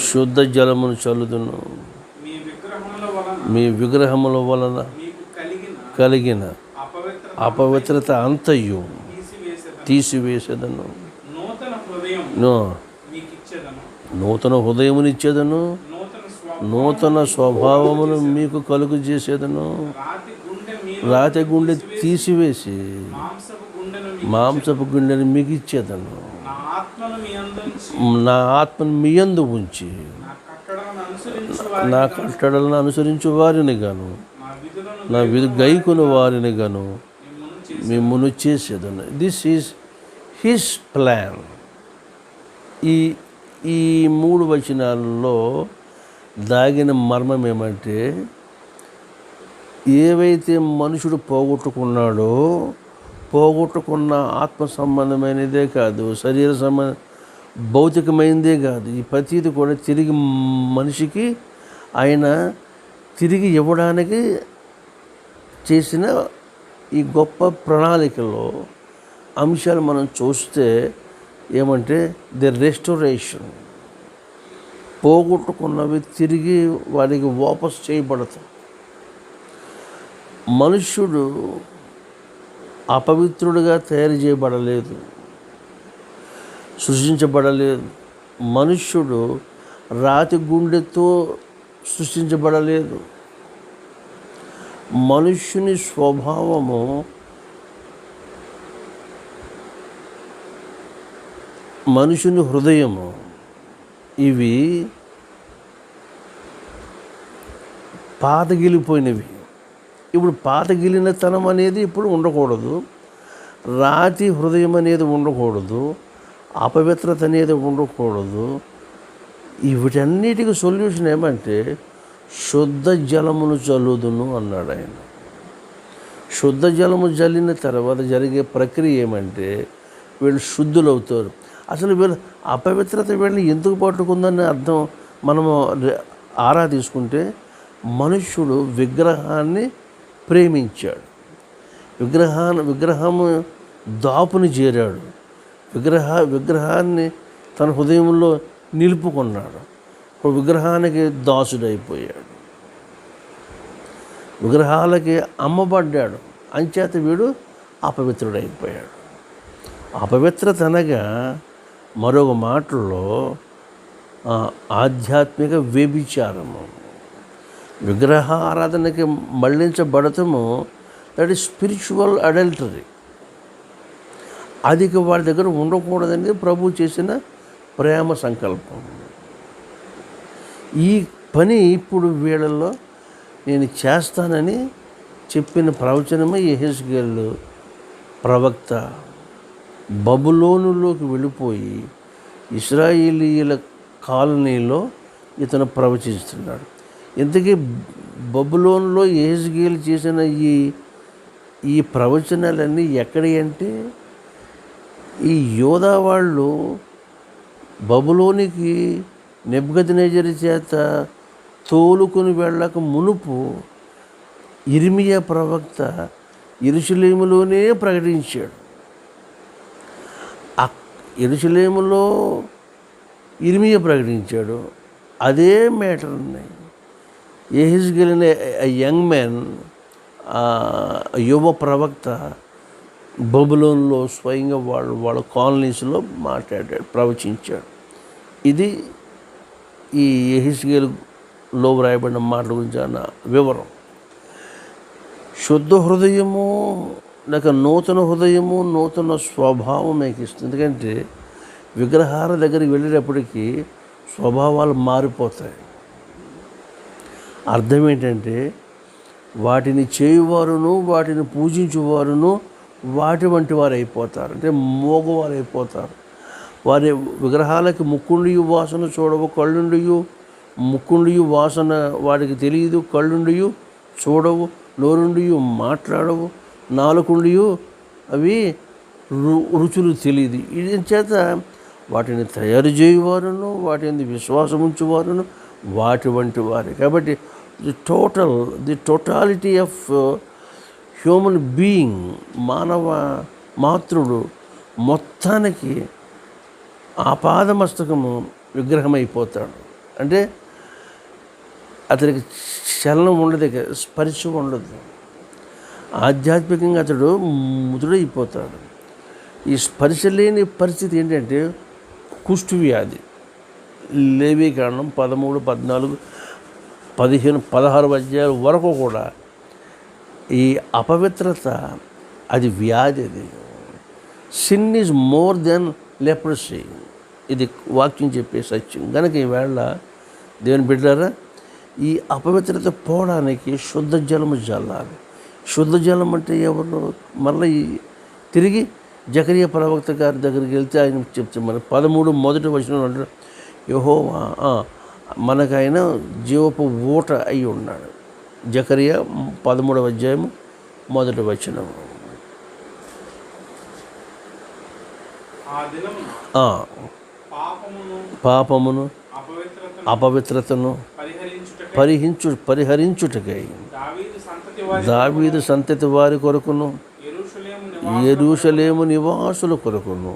శుద్ధ జలమును చల్లుదును. మీ విగ్రహముల వలన కలిగిన అపవిత్రత అంతయు తీసివేసేదను. నూతన హృదయమునిచ్చేదను, నూతన స్వభావమును మీకు కలుగు చేసేదను. రాతి గుండె తీసివేసి మాంసపు గుండెని మీకు ఇచ్చేదను. నా ఆత్మను మీ యందు ఉంచి నా కట్టడలను అనుసరించు వారిని గాను నా విధి గైకుని వారిని గాను మిమ్మును చేసి మిమ్మును చేసేదను. This is his plan. ఈ ఈ 3 వచనాలలో దాగిన మర్మం ఏమంటే, ఏవైతే మనుషుడు పోగొట్టుకున్న ఆత్మ సంబంధమైనదే కాదు, శరీర సంబంధ భౌతికమైనదే కాదు, ఈ ప్రతీది కూడా తిరిగి మనిషికి ఆయన తిరిగి ఇవ్వడానికి చేసిన ఈ గొప్ప ప్రణాళికలో అంశాలు మనం చూస్తే ఏమంటే ది రెస్టోరేషన్, పోగొట్టుకున్నవి తిరిగి వారికి వాపస్ చేయబడతాయి. మనుష్యుడు అపవిత్రుడిగా తయారు చేయబడలేదు, సృష్టించబడలేదు. మనుష్యుడు రాతి గుండెతో సృష్టించబడలేదు. మనుష్యుని స్వభావము మనుషుని హృదయము ఇవి పాతగిలిపోయినవి. ఇప్పుడు పాతగిలినతనం అనేది ఇప్పుడు ఉండకూడదు, రాతి హృదయం అనేది ఉండకూడదు, అపవిత్రత అనేది ఉండకూడదు. వీటన్నిటికీ సొల్యూషన్ ఏమంటే శుద్ధ జలమును చల్లుదును అన్నాడు ఆయన. శుద్ధ జలము జల్లిన తర్వాత జరిగే ప్రక్రియ ఏమంటే వీళ్ళు శుద్ధులవుతారు. అసలు వీళ్ళు అపవిత్రత వీళ్ళని ఎందుకు పట్టుకుందని అర్థం మనము ఆరా తీసుకుంటే, మనుష్యుడు విగ్రహాన్ని ప్రేమించాడు, విగ్రహము దాపుని చేరాడు, విగ్రహాన్ని తన హృదయంలో నిలుపుకున్నాడు, విగ్రహానికి దాసుడైపోయాడు, విగ్రహాలకి అమ్మబడ్డాడు. అంచేత వీడు అపవిత్రుడైపోయాడు. అపవిత్రత అనగా మరొక మాటలో ఆధ్యాత్మిక వ్యభిచారము, విగ్రహ ఆరాధనకి మళ్లించబడటము, దట్ ఈస్ స్పిరిచువల్ అడల్టరీ. అది వాడి దగ్గర ఉండకూడదనేది ప్రభు చేసిన ప్రేమ సంకల్పం. ఈ పని ఇప్పుడు వీళ్ళల్లో నేను చేస్తానని చెప్పిన ప్రవచనమే యెహెజ్కేలు ప్రవక్త బబులోనులోకి వెళ్ళిపోయి ఇశ్రాయేలీయుల కాలనీలో ఇతను ప్రవచిస్తున్నాడు. ఇంతకీ బబులోనులో యెహెజ్కేలు చేసిన ఈ ప్రవచనాలన్నీ ఎక్కడి అంటే, ఈ యోధా వాళ్ళు బబులోనికి నెబుకద్నెజరు చేత తోలుకొని వెళ్ళక మునుపు ఇర్మియా ప్రవక్త యెరూషలేములోనే ప్రకటించాడు. యెరూషలేములో ఇర్మియా ప్రకటించాడు. అదే మ్యాటర్ని యెహెజ్కేలు అనే యంగ్ మ్యాన్, యువ ప్రవక్త బబులోన్లో స్వయంగా వాళ్ళ కాలనీస్లో మాట్లాడాడు, ప్రవచించాడు. ఇది ఈ యెహెజ్కేలులో వ్రాయబడిన మాటల గురించి అన్న వివరం. శుద్ధ హృదయము లేక నూతన హృదయము, నూతన స్వభావం మీకు ఇస్తుంది. ఎందుకంటే విగ్రహాల దగ్గరికి వెళ్ళేటప్పటికీ స్వభావాలు మారిపోతాయి. అర్థం ఏంటంటే వాటిని చేయువారును వాటిని పూజించువారును వాటి వంటి వారు అయిపోతారు, అంటే మోగవారు అయిపోతారు. వారి విగ్రహాలకి ముక్కుండియు వాసన చూడవు, కళ్ళుండియు ముక్కుండియు వాసన వాడికి తెలియదు, కళ్ళుండియు చూడవు, నోరుండియు మాట్లాడవు, నాలుకుండియు అవి రుచులు తెలియదు. ఇది చేత వాటిని తయారు చేయువారును వాటిని విశ్వాసం ఉంచువారును వాటి వంటి వారే. కాబట్టి the totality of human being, మానవ మాతృడు మొత్తానికి ఆపాదమస్తకము విగ్రహమైపోతాడు. అంటే అతనికి చలనం ఉండదు, స్పర్శ ఉండదు. ఆధ్యాత్మికంగా అతడు ముదుడైపోతాడు. ఈ స్పర్శ లేని పరిస్థితి ఏంటంటే కుష్టు వ్యాధి. లేవీకాండం 13, 14, 15, 16 అధ్యాయాల వరకు కూడా ఈ అపవిత్రత అది వ్యాధి. అది sin is more than leprosy. ఇది వాక్యం చెప్పే సత్యం. కనుక ఈవేళ దేవుని బిడ్డలారా, ఈ అపవిత్రత పోవడానికి శుద్ధ జలము చల్లాలి. శుద్ధ జలం అంటే ఎవరు? మళ్ళీ తిరిగి జకరియా ప్రవక్త గారి దగ్గరికి వెళ్తే ఆయన చెప్తే మన 13 మొదటి వచనం అంటే యెహోవా మనకైన జీవపు ఊట అయి ఉన్నాడు. జకరియా 13వ అధ్యాయం మొదటి వచనం. ఆ దినమున పాపమును అపవిత్రతను పరిహరించుటకై దావీదు సంతతి వారి కొరకును యెరూషలేము నివాసుల కొరకును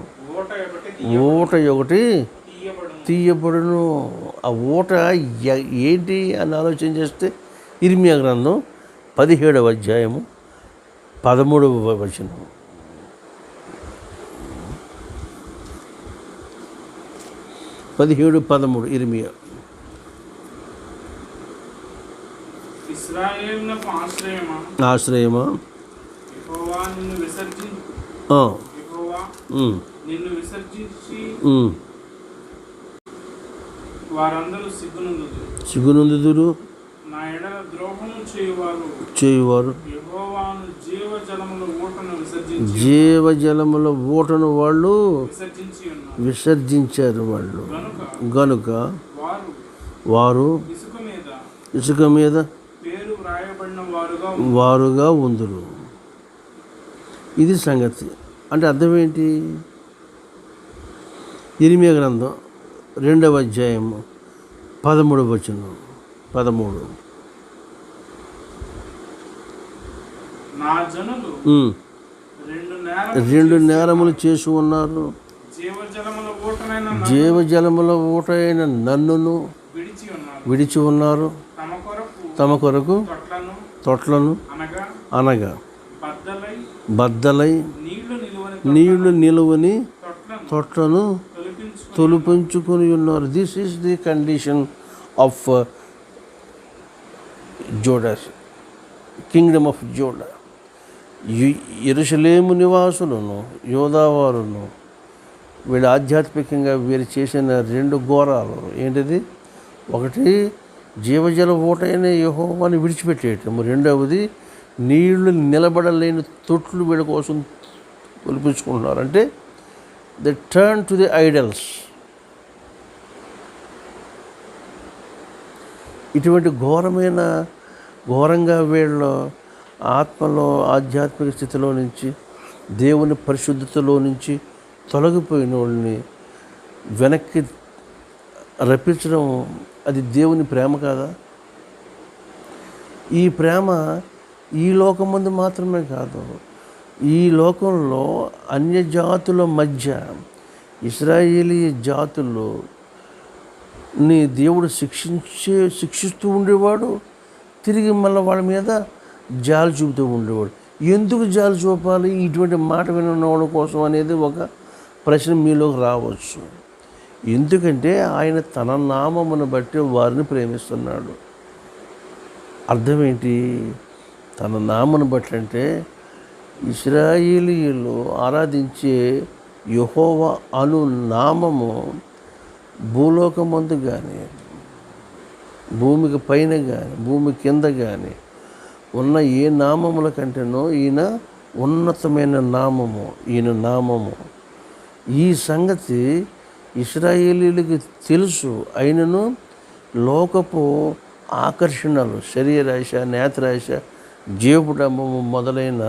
ఊట ఒకటి తీయబడును. ఆ ఊట ఏంటి అని ఆలోచన చేస్తే ఇర్మియా గ్రంథం 17వ అధ్యాయము 13వ వచనం. ఇర్మియా. ఇశ్రాయేలునకు ఆశ్రయమా యెహోవా నిన్ను విసర్జించి వారందరూ సిగ్గునందుదురు. నా ఎడల ద్రోహము చేయువారు యెహోవాను జీవజలముల ఊటను వాళ్ళు విసర్జించారు. వాళ్ళు గనుక వారు ఇసుక మీద వారుగా ఉందురు. ఇది సంగతి. అంటే అర్థం ఏంటి? ఇర్మియా గ్రంథం 2వ అధ్యాయము 13వ వచనం. 13 రెండు నేరములు చేసి ఉన్నారు. జీవజలముల ఊట అయిన నన్నును విడిచి ఉన్నారు. తమ కొరకు తొట్లను అనగా బద్దలై నీళ్లు నిలువని తొట్లను తొలిపించుకొని ఉన్నారు. This is the condition of JUDA, Kingdom of JUDA. యెరూషలేము నివాసులను యోధావారును వీళ్ళు ఆధ్యాత్మికంగా వీరు చేసిన 2 ఘోరాలు ఏంటిది? ఒకటి జీవజల ఊటైన యెహోవాని విడిచిపెట్టేయటం, రెండవది నీళ్లు నిలబడలేని తొట్లు వీళ్ళ కోసం కొలిపించుకుంటున్నారు. అంటే they turn to the idols. ఇటువంటి ఘోరంగా వీళ్ళు ఆత్మలో ఆధ్యాత్మిక స్థితిలో నుంచి దేవుని పరిశుద్ధతలో నుంచి తొలగిపోయిన వాళ్ళని వెనక్కి రప్పించడం అది దేవుని ప్రేమ కాదా? ఈ ప్రేమ ఈ లోకం ముందు మాత్రమే కాదు, ఈ లోకంలో అన్య జాతుల మధ్య ఇశ్రాయేలీ జాతులు నీ దేవుడు శిక్షిస్తూ ఉండేవాడు. తిరిగి మళ్ళీ వాళ్ళ మీద జాలి చూపుతూ ఉండేవాడు. ఎందుకు జాలి చూపాలి? ఇటువంటి మాట వినవాళ్ళ కోసం అనేది ఒక ప్రశ్న మీలోకి రావచ్చు. ఎందుకంటే ఆయన తన నామమును బట్టి వారిని ప్రేమిస్తున్నాడు. అర్థం ఏంటి? తన నామమును బట్టి అంటే ఇశ్రాయేలీయులు ఆరాధించే యెహోవా అను నామము భూలోకమందు కానీ భూమికి పైన కానీ భూమి కింద కానీ ఉన్న ఏ నామముల కంటేనో ఈయన ఉన్నతమైన నామము, ఈయన నామము. ఈ సంగతి ఇశ్రాయేలీయులకి తెలుసు. అయినను లోకపు ఆకర్షణలు, శరీరాశ, నేత్రాశ, జీవడము మొదలైన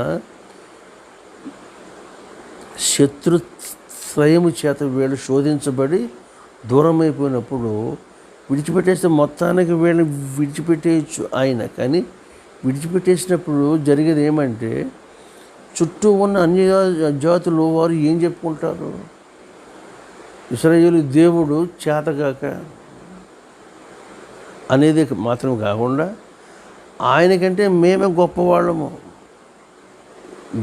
శత్రుత్రయము చేత వీళ్ళు శోధించబడి దూరమైపోయినప్పుడు విడిచిపెట్టేస్తే మొత్తానికి వీళ్ళని విడిచిపెట్టేయచ్చు ఆయన. కానీ విడిచిపెట్టేసినప్పుడు జరిగేది ఏమంటే చుట్టూ ఉన్న అన్య జాతులు వారు ఏం చెప్పుకుంటారు? ఇశ్రాయేలు దేవుడు చేతగాక అనేది మాత్రం కాకుండా ఆయనకంటే మేమే గొప్పవాళ్ళము,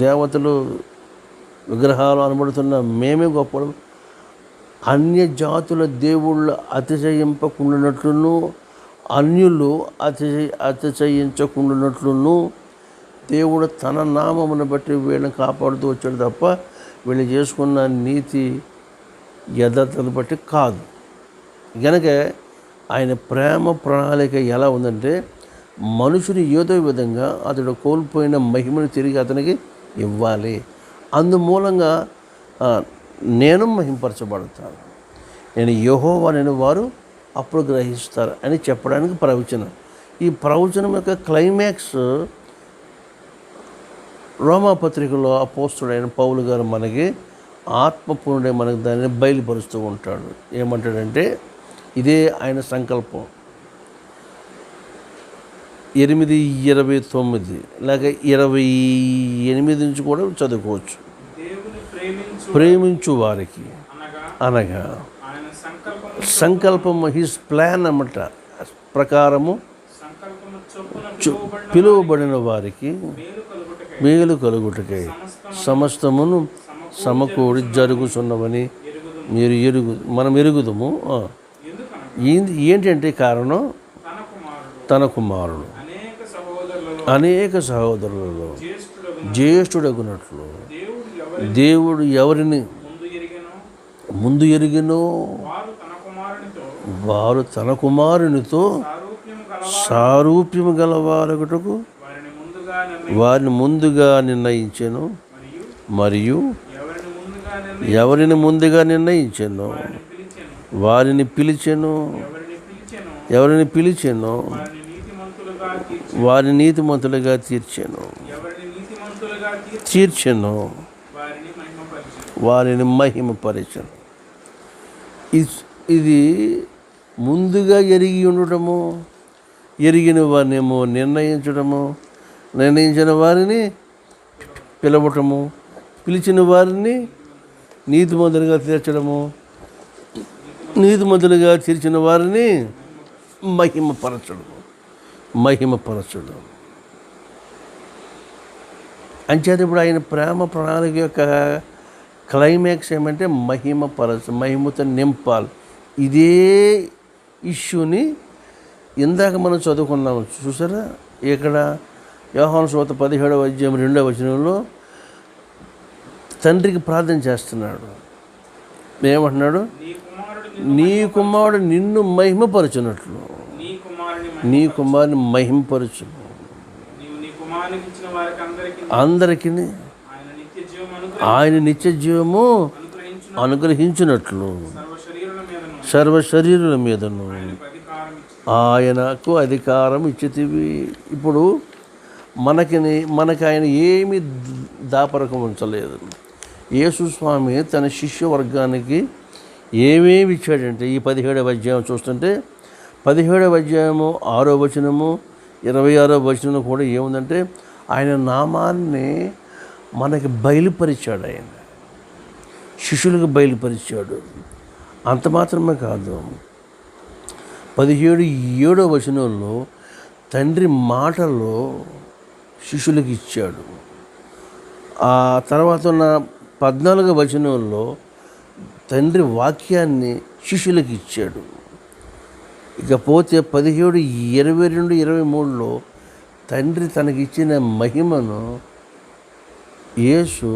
దేవతలు విగ్రహాలు అనబడుతున్న మేమే గొప్పవాళ్ళము, అన్య జాతుల దేవుళ్ళు అతిశయింపకుండానట్లును అన్యులు అతిశయించకుండానట్లును దేవుడు తన నామమును బట్టి వీళ్ళని కాపాడుతూ వచ్చాడు తప్ప వీళ్ళు చేసుకున్న నీతి యథార్థతను బట్టి కాదు. గనక ఆయన ప్రేమ ప్రణాళిక ఎలా ఉందంటే మనుషుని ఏదో విధంగా అతడు కోల్పోయిన మహిమను తిరిగి అతనికి ఇవ్వాలి. అందుమూలంగా నేను మహింపరచబడతాను, నేను యెహోవానని వారు అప్పుడు గ్రహిస్తారు అని చెప్పడానికి ప్రవచనం. ఈ ప్రవచనం యొక్క క్లైమాక్స్ రోమాపత్రికలో అపోస్తుడైన పౌలు గారు మనకి ఆత్మపూర్ణుడే మనకు దాన్ని బయలుపరుస్తూ ఉంటాడు. ఏమంటాడంటే ఇదే ఆయన సంకల్పం. 8:29 లేక 28 నుంచి కూడా చదువుకోవచ్చు. ప్రేమించు వారికి అనగా సంకల్పము హిస్ ప్లాన్ అన్నమాట ప్రకారము పిలువబడిన వారికి మేలు కలుగుటకై సమస్తమును సమకూడి జరుగుతున్నవని మనం ఎరుగుదము. ఏంటంటే కారణం తన కుమారుడు అనేక సహోదరులలో జ్యేష్ఠుడగునట్లు దేవుడు ఎవరిని ముందు ఎరిగినో వారు తన కుమారునితో సారూప్యము గలవారొకటకు వారిని ముందుగా నిర్ణయించెను. మరియు ఎవరిని ముందుగా నిర్ణయించెను వారిని పిలిచెను. ఎవరిని పిలిచెను వారిని నీతిమంతులుగా తీర్చెను వారిని మహిమపరచెను. ఇది ముందుగా ఎరిగి ఉండటము, ఎరిగిన వారినేమో నిర్ణయించిన వారిని పిలవటము, పిలిచిన వారిని నీతిమంతులుగా తీర్చడము, నీతిమంతులుగా తీర్చిన వారిని మహిమపరచడం. అంచేత ఇప్పుడు ఆయన ప్రేమ ప్రణాళిక యొక్క క్లైమాక్స్ ఏమంటే మహిమతో నింపాలి. ఇదే ఇష్యూని ఇందాక మనం చదువుకున్నాము చూసారా. ఇక్కడ యోహాను సువార్త 17వ అధ్యాయం 2వ వచనంలో తండ్రికి ప్రార్థన చేస్తున్నాడు. ఏమంటున్నాడు? నీ కుమారుడు నిన్ను మహిమపరచునట్లు నీ కుమారుని మహిమపరచు, అందరికీ ఆయన నిత్య జీవము అనుగ్రహించినట్లు సర్వ శరీరుల మీదను ఆయనకు అధికారం ఇచ్చితివి. ఇప్పుడు మనకి ఆయన ఏమి దాపరకం ఉంచలేదు. యేసు స్వామి తన శిష్య వర్గానికి ఏమేమి ఇచ్చాడంటే ఈ 17వ అధ్యాయం చూస్తుంటే 17వ అధ్యాయము 6వ వచనము 26వ వచనం కూడా ఏముందంటే ఆయన నామాన్ని మనకి బయలుపరిచాడు. ఆయన శిష్యులకు బయలుపరిచాడు. అంత మాత్రమే కాదు, 17:7వ వచనంలో తండ్రి మాటలో శిష్యులకు ఇచ్చాడు. ఆ తర్వాత ఉన్న 14వ వచనంలో తండ్రి వాక్యాన్ని శిష్యులకు ఇచ్చాడు. ఇకపోతే 17, 22, 23లో తండ్రి తనకిచ్చిన మహిమను యేసు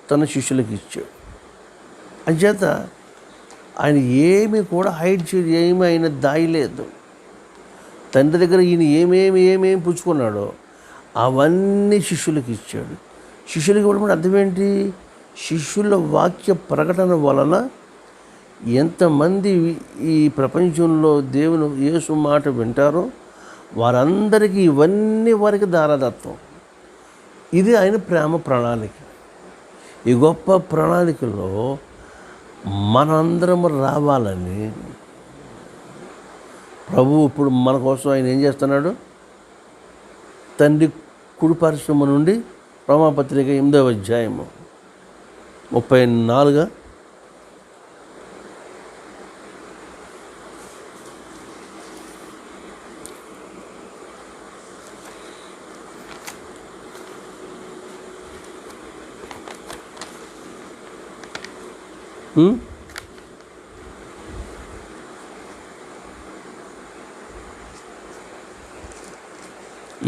తన శిష్యులకు ఇచ్చాడు. అంచేత ఆయన ఏమీ కూడా హైడ్ చేయడు, ఏమీ ఆయన దాయలేదు. తండ్రి దగ్గర ఈయన ఏమేమి పుచ్చుకున్నాడో అవన్నీ శిష్యులకు ఇచ్చాడు. శిష్యులకి ఇవ్వడం అర్థం ఏంటి? శిష్యుల వాక్య ప్రకటన వలన ఎంతమంది ఈ ప్రపంచంలో దేవుని యేసు మాట వింటారో వారందరికీ ఇవన్నీ వారికి దారదత్వం. ఇది ఆయన ప్రేమ ప్రణాళిక. ఈ గొప్ప ప్రణాళికలో మనందరం రావాలని ప్రభువు ఇప్పుడు మన కోసం ఆయన ఏం చేస్తున్నాడు? తండ్రి కుడిపార్శ్వము నుండి రోమాపత్రిక 8వ అధ్యాయము 34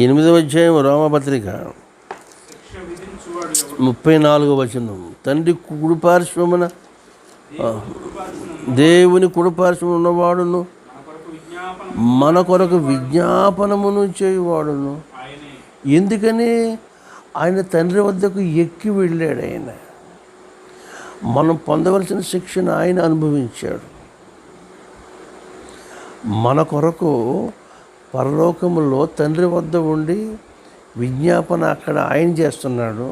8వ అధ్యాయం రోమపత్రిక 34వ వచనం. తండ్రి కుడిపార్శ్వమున దేవుని కుడిపార్శ్వమున ఉన్నవాడును మన కొరకు విజ్ఞాపనమును చేయువాడును. ఆయనే. ఎందుకని ఆయన తండ్రి వద్దకు ఎక్కి వెళ్ళాడు. ఆయన మనం పొందవలసిన శిక్షను ఆయన అనుభవించాడు. మన కొరకు పరలోకములో తండ్రి వద్ద ఉండి విజ్ఞాపన అక్కడ ఆయన చేస్తున్నాడు.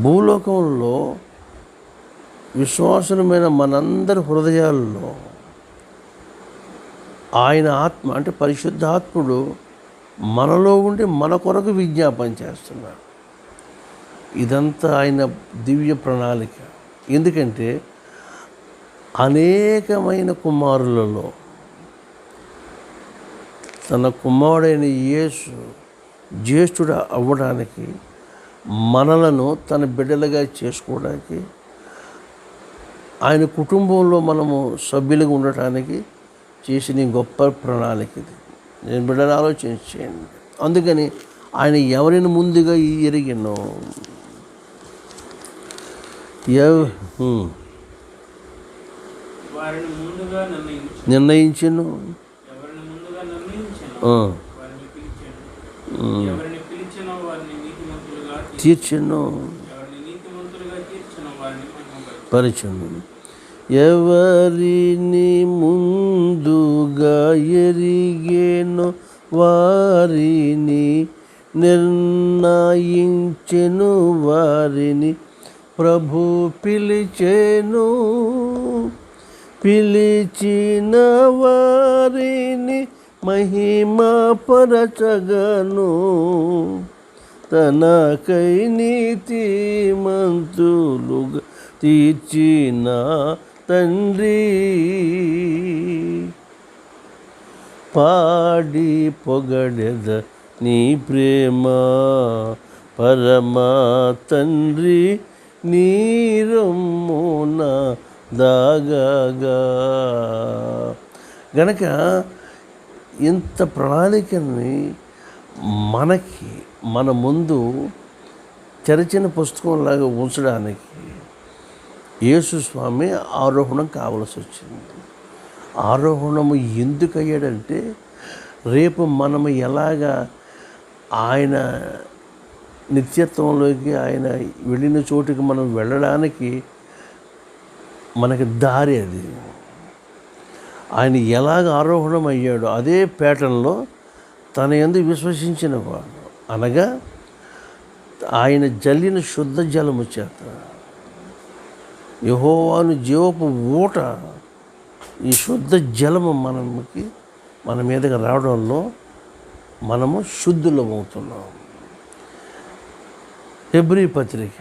భూలోకంలో విశ్వాసులమైన మనందరి హృదయాల్లో ఆయన ఆత్మ అంటే పరిశుద్ధాత్ముడు మనలో ఉండి మన కొరకు విజ్ఞాపన చేస్తున్నాడు. ఇదంతా ఆయన దివ్య ప్రణాళిక. ఎందుకంటే అనేకమైన కుమారులలో తన కుమారుడైన యేసు జ్యేష్ఠుడు అవ్వడానికి, మనలను తన బిడ్డలుగా చేసుకోవడానికి, ఆయన కుటుంబంలో మనము సభ్యులుగా ఉండటానికి చేసిన గొప్ప ప్రణాళిక ఇది. నేను బిడ్డలు ఆలోచించేయండి. అందుకని ఆయన ఎవరిని ముందుగా ఎరిగినో వారిని ముందుగా నిర్ణయించను, ఎవరిని ముందుగా నిర్ణయించెను, వారిని పిలిచెను. ఎవరిని పిలిచెనో వారిని నీతిమంతులుగా తీర్చను, ఎవరిని నీతిమంతులుగా తీర్చెనో వారిని మహిమపరచెను. పరిచను. ఎవరిని ముందుగా ఎరిగేనో వారిని నిర్ణయించెను, వారిని ప్రభు పిలిచెను. పిలిచిన వారిని మహిమపరచగను, తనకై నీతిమంతులుగా తీర్చిన తండ్రి. పాడి పొగడెద నీ ప్రేమ పరమ తండ్రి, నీ రొమ్మున దాగగా. గనక ఇంత ప్రణాళికని మన ముందు తెరచిన పుస్తకంలాగా ఉంచడానికి యేసు స్వామి ఆరోహణం కావలసి వచ్చింది. ఆరోహణము ఎందుకు అయ్యాడంటే, రేపు మనము ఎలాగా ఆయన నిత్యత్వంలోకి, ఆయన వెళ్ళిన చోటుకి మనం వెళ్ళడానికి మనకి దారి అది. ఆయన ఎలాగ ఆరోహణం అయ్యాడో అదే ప్యాటర్న్లో తన యందు విశ్వసించిన వాడు, అనగా ఆయన జల్లిన శుద్ధ జలము చేత, యెహోవాను జీవపు ఊట, ఈ శుద్ధ జలము మన మీదకి రావడంలో మనము శుద్ధులమవుతున్నాం. హెబ్రీ పత్రిక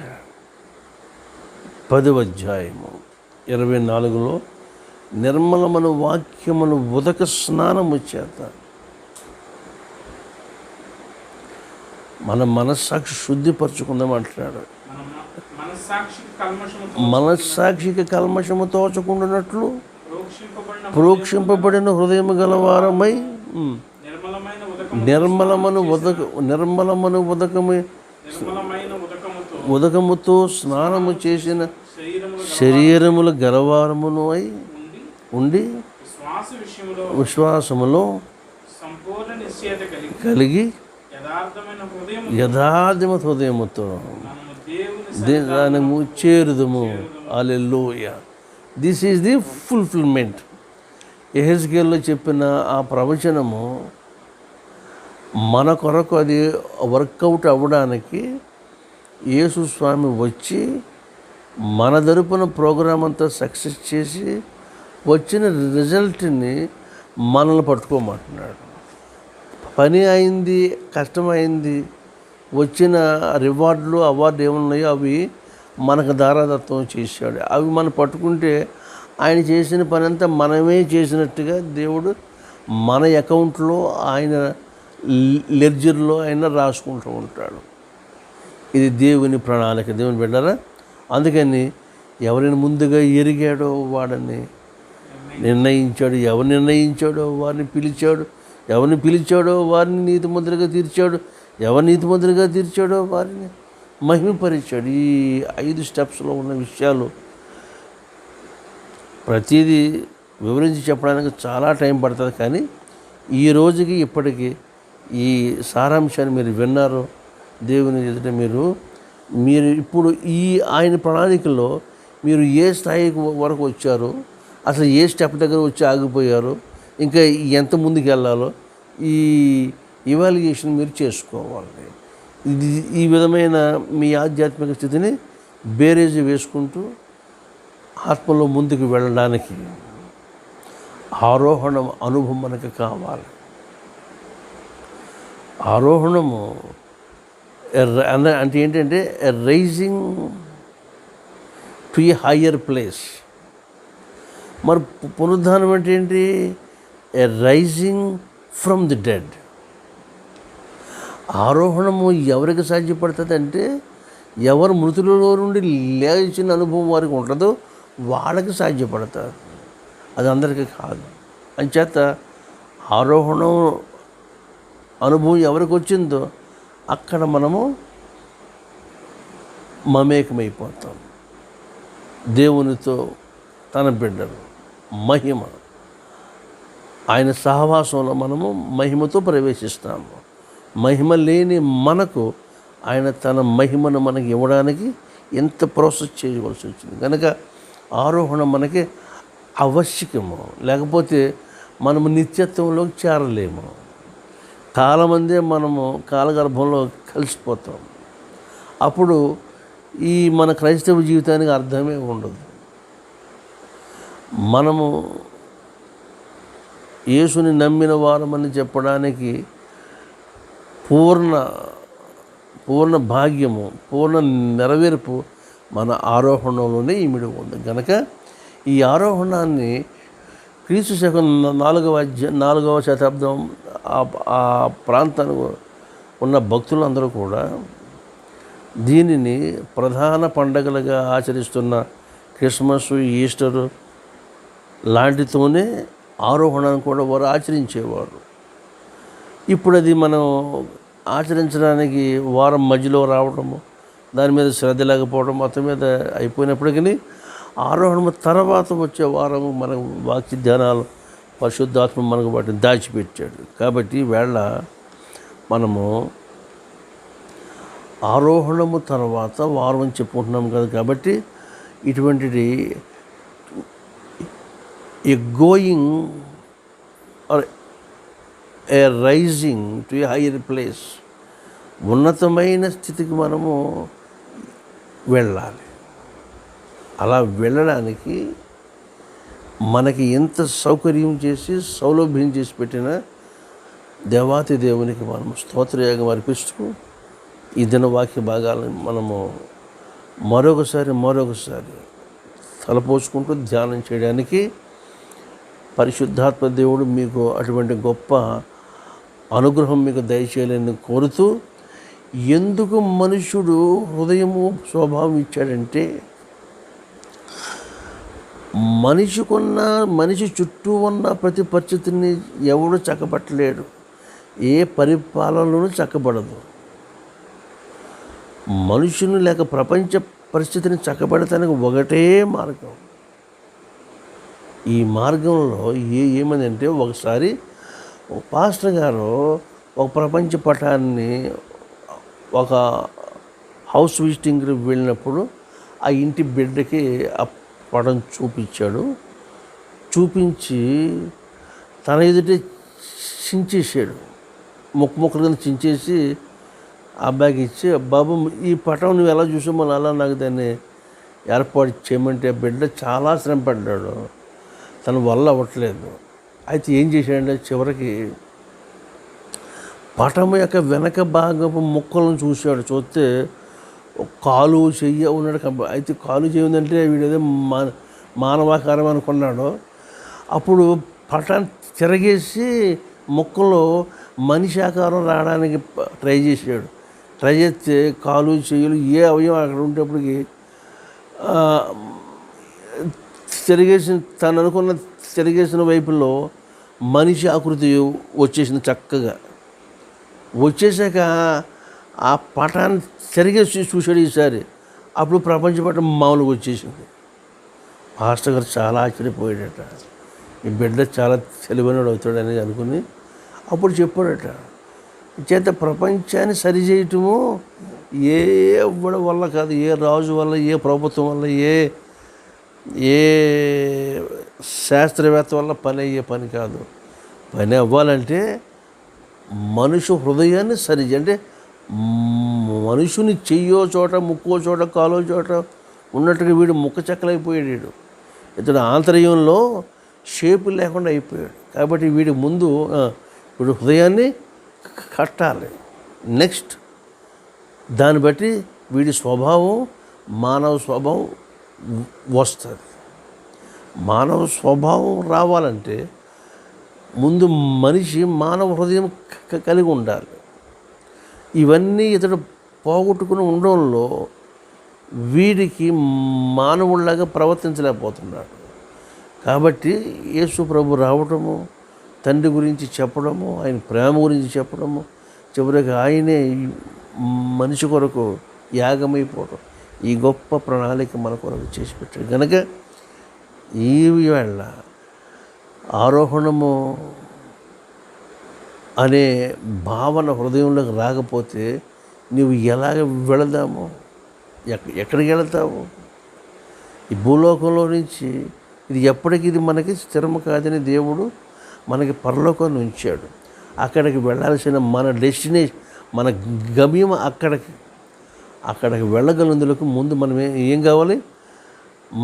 10వ అధ్యాయము 24లో నిర్మలమైన వాక్యమును ఉదక స్నానము చేత మన మనస్సాక్షి శుద్ధిపరచుకుందాం అంటున్నాడు. మనస్సాక్షికి కల్మషము తోచకుండానట్లు ప్రోక్షింపబడిన హృదయము గలవారమై నిర్మలమను ఉదకముతో స్నానము చేసిన శరీరముల గలవారమును అయి ఉండి విశ్వాసములో కలిగి యథార్థమైన హృదయముతో దానము చేరుదము. Hallelujah. This is the fulfilment. యెహెజ్కేలులో చెప్పిన ఆ ప్రవచనము మన కొరకు అది వర్కౌట్ అవ్వడానికి యేసు స్వామి వచ్చి మన తరపున ప్రోగ్రాం అంతా సక్సెస్ చేసి వచ్చిన రిజల్ట్ని మనల్ని పట్టుకోమంటున్నాడు. పని అయింది, కష్టమైంది, వచ్చిన రివార్డులు అవార్డు ఏమున్నాయో అవి మనకు దారాదత్వం చేశాడు. అవి మనం పట్టుకుంటే ఆయన చేసిన పని అంతా మనమే చేసినట్టుగా దేవుడు మన అకౌంట్లో, ఆయన లెడ్జర్లో ఆయన రాసుకుంటూ ఉంటాడు. ఇది దేవుని ప్రణాళిక. దేవుని బిడ్డరా, అందుకని ఎవరిని ముందుగా ఎరిగాడో వాడని నిర్ణయించాడు. ఎవరు నిర్ణయించాడో వారిని పిలిచాడు. ఎవరిని పిలిచాడో వారిని నీతిమంతులుగా తీర్చాడు. ఎవరు నీతిమంతులుగా తీర్చాడో వారిని మహిమపరిచాడు. ఈ 5 స్టెప్స్లో ఉన్న విషయాలు ప్రతిదీ వివరించి చెప్పడానికి చాలా టైం పడుతుంది. కానీ ఈ రోజుకి ఇప్పటికీ ఈ సారాంశాన్ని మీరు విన్నారు. దేవుని ఎదుట మీరు ఇప్పుడు ఈ ఆయన ప్రణాళికలో మీరు ఏ స్థాయికి వరకు వచ్చారో, అసలు ఏ స్టెప్ దగ్గర వచ్చి ఆగిపోయారో, ఇంకా ఎంత ముందుకు వెళ్ళాలో ఈ ఇవాల్యుయేషన్ మీరు చేసుకోవాలి. ఈ విధమైన మీ ఆధ్యాత్మిక స్థితిని బేరేజీ వేసుకుంటూ ఆత్మలో ముందుకు వెళ్ళడానికి ఆరోహణం అనుభవం మనకు కావాలి. ఆరోహణము అంటే ఏంటంటే rising to a higher place. మరి పునరుద్ధానం అంటే ఏంటి? A rising from the dead. ఆరోహణము ఎవరికి సాధ్యపడుతుంది అంటే, ఎవరు మృతులలో నుండి లేచిన అనుభవం వారికి ఉంటుందో వాళ్ళకి సాధ్యపడతారు, అది అందరికీ కాదు. అంచేత ఆరోహణం అనుభవం ఎవరికి వచ్చిందో అక్కడ మనము మమేకమైపోతాం. దేవునితో, తన బిడ్డలు, మహిమ, ఆయన సహవాసంలో మనము మహిమతో ప్రవేశిస్తాము. మహిమ లేని మనకు ఆయన తన మహిమను మనకి ఇవ్వడానికి ఎంత ప్రాసెస్ చేయవలసి వచ్చింది. కనుక ఆరోహణ మనకి ఆవశ్యకము. లేకపోతే మనము నిత్యత్వంలోకి చేరలేము. చాలామందే మనము కాలగర్భంలో కలిసిపోతాం. అప్పుడు ఈ మన క్రైస్తవ జీవితానికి అర్థమే ఉండదు. మనము యేసుని నమ్మిన వారమని చెప్పడానికి పూర్ణ భాగ్యము, పూర్ణ నెరవేర్పు మన ఆరోహణంలోనే ఇమిడి ఉంది. కనుక ఈ ఆరోహణాన్ని క్రీస్తు శకం 4వ శతాబ్దం ఆ ప్రాంతానికి ఉన్న భక్తులందరూ కూడా దీనిని ప్రధాన పండగలుగా ఆచరిస్తున్న క్రిస్మస్, ఈస్టరు లాంటితోనే ఆరోహణను కూడా వారు ఆచరించేవారు. ఇప్పుడు అది మనం ఆచరించడానికి వారం మధ్యలో రావడము, దాని మీద శ్రద్ధ లేకపోవడం మొత్తం మీద అయిపోయినప్పటికీ ఆరోహణము తర్వాత వచ్చే వారం మన వాక్య ధ్యానాలు పరిశుద్ధాత్మ మనకు వాటిని దాచిపెట్టాడు. కాబట్టి వేళ మనము ఆరోహణము తర్వాత వారం అని చెప్పుకుంటున్నాం కదా. కాబట్టి ఇటువంటిది a going or a rising to a higher place, ఉన్నతమైన స్థితికి మనము వెళ్ళాలి. అలా వెళ్ళడానికి మనకి ఎంత సౌకర్యం చేసి సౌలభ్యం చేసి పెట్టిన దేవాతి దేవునికి మనము స్తోత్రయాగం అర్పిస్తూ ఈ దినవాక్య భాగాలను మనము మరొకసారి తలపోసుకుంటూ ధ్యానం చేయడానికి పరిశుద్ధాత్మ దేవుడు మీకు అటువంటి గొప్ప అనుగ్రహం మీకు దయచేయాలని కోరుతూ, ఎందుకు మనుష్యుడు హృదయము స్వభావం ఇచ్చాడంటే, మనిషి చుట్టూ ఉన్న ప్రతి పరిస్థితిని ఎవడు చక్కబట్టలేడు. ఏ పరిపాలనలోనూ చక్కబడదు. మనుషుని లేక ప్రపంచ పరిస్థితిని చక్కబెడతానికి ఒకటే మార్గం. ఈ మార్గంలో ఏమందంటే, ఒకసారి ఒక పాస్టర్ గారు ఒక ప్రపంచ పటాన్ని ఒక హౌస్ విజిటింగ్కి వెళ్ళినప్పుడు ఆ ఇంటి బిడ్డకి ఆ పటం చూపించి తన ఎదుటే చించేసాడు. ముక్కలు కింద చించేసి అబ్బాయికి ఇచ్చి, బాబు ఈ పటం నువ్వు ఎలా చూసావు, మళ్ళీ అలా నాకు దాన్ని ఏర్పాటు చేయమంటే బిడ్డ చాలా శ్రమ పడ్డాడు, తన వల్ల అవ్వట్లేదు. అయితే ఏం చేశాడంటే, చివరికి పటం యొక్క వెనక భాగపు ముక్కలను చూస్తే కాలు చెయ్యి ఉన్నాడు. అయితే కాలు చెయ్యి ఉందంటే వీడేదో మానవాకారం అనుకున్నాడు. అప్పుడు పటాన్ని తిరగేసి ముక్కలో మనిషి ఆకారం రావడానికి ట్రై చేస్తే కాలు చెయ్యులు ఏ అవయవం అక్కడ ఉండేప్పటికి తను అనుకున్న తిరిగేసిన వైపులో మనిషి ఆకృతి వచ్చేసింది. చక్కగా వచ్చేసాక ఆ పటాన్ని తిరిగేసి చూశాడు ఈసారి. అప్పుడు ప్రపంచ పటం మామూలుగా వచ్చేసింది. పాస్టర్ గారు చాలా ఆశ్చర్యపోయాడట. ఈ బిడ్డ చాలా తెలివైనడు అవుతాడని అనుకుని అప్పుడు చెప్పాడట, చేత ప్రపంచాన్ని సరిచేయటము ఏ ఎవ్వడి వల్ల కాదు, ఏ రాజు వల్ల, ఏ ప్రభుత్వం వల్ల, ఏ శాస్త్రవేత్త వల్ల పని అయ్యే పని కాదు. పని అవ్వాలంటే మనుషు హృదయాన్ని అంటే మనుషుని చెయ్యో చోట, ముక్కో చోట, కాలో చోట ఉన్నట్టుగా వీడు ముక్క చెక్కలైపోయాడు. ఇతడు ఆంతర్యంలో షేపు లేకుండా అయిపోయాడు. కాబట్టి వీడి ముందు వీడు హృదయాన్ని కట్టాలి. నెక్స్ట్ దాన్ని బట్టి వీడి స్వభావం, మానవ స్వభావం వస్తుంది. మానవ స్వభావం రావాలంటే ముందు మనిషి మానవ హృదయం కలిగి ఉండాలి. ఇవన్నీ ఇతడు పోగొట్టుకుని ఉండడంలో వీడికి మానవుడిలాగా ప్రవర్తించలేకపోతున్నాడు. కాబట్టి యేసు ప్రభు రావటము, తండ్రి గురించి చెప్పడము, ఆయన ప్రేమ గురించి చెప్పడము, చివరికి ఆయనే మనిషి కొరకు యాగమైపోవడం, ఈ గొప్ప ప్రణాళిక మన కొరకు చేసి పెట్టాడు. కనుక ఈ వేళ ఆరోహణము అనే భావన హృదయంలోకి రాకపోతే నువ్వు ఎలాగ వెళదాము, ఎక్కడికి వెళతావు? ఈ భూలోకంలో నుంచి ఇది ఎప్పటికీ ఇది మనకి స్థిరము కాదని దేవుడు మనకి పరలోకాన్ని ఉంచాడు. అక్కడికి వెళ్ళాల్సిన మన డెస్టినేషన్, మన గమ్యం అక్కడికి వెళ్ళగలందులకు ముందు మనం ఏం కావాలి?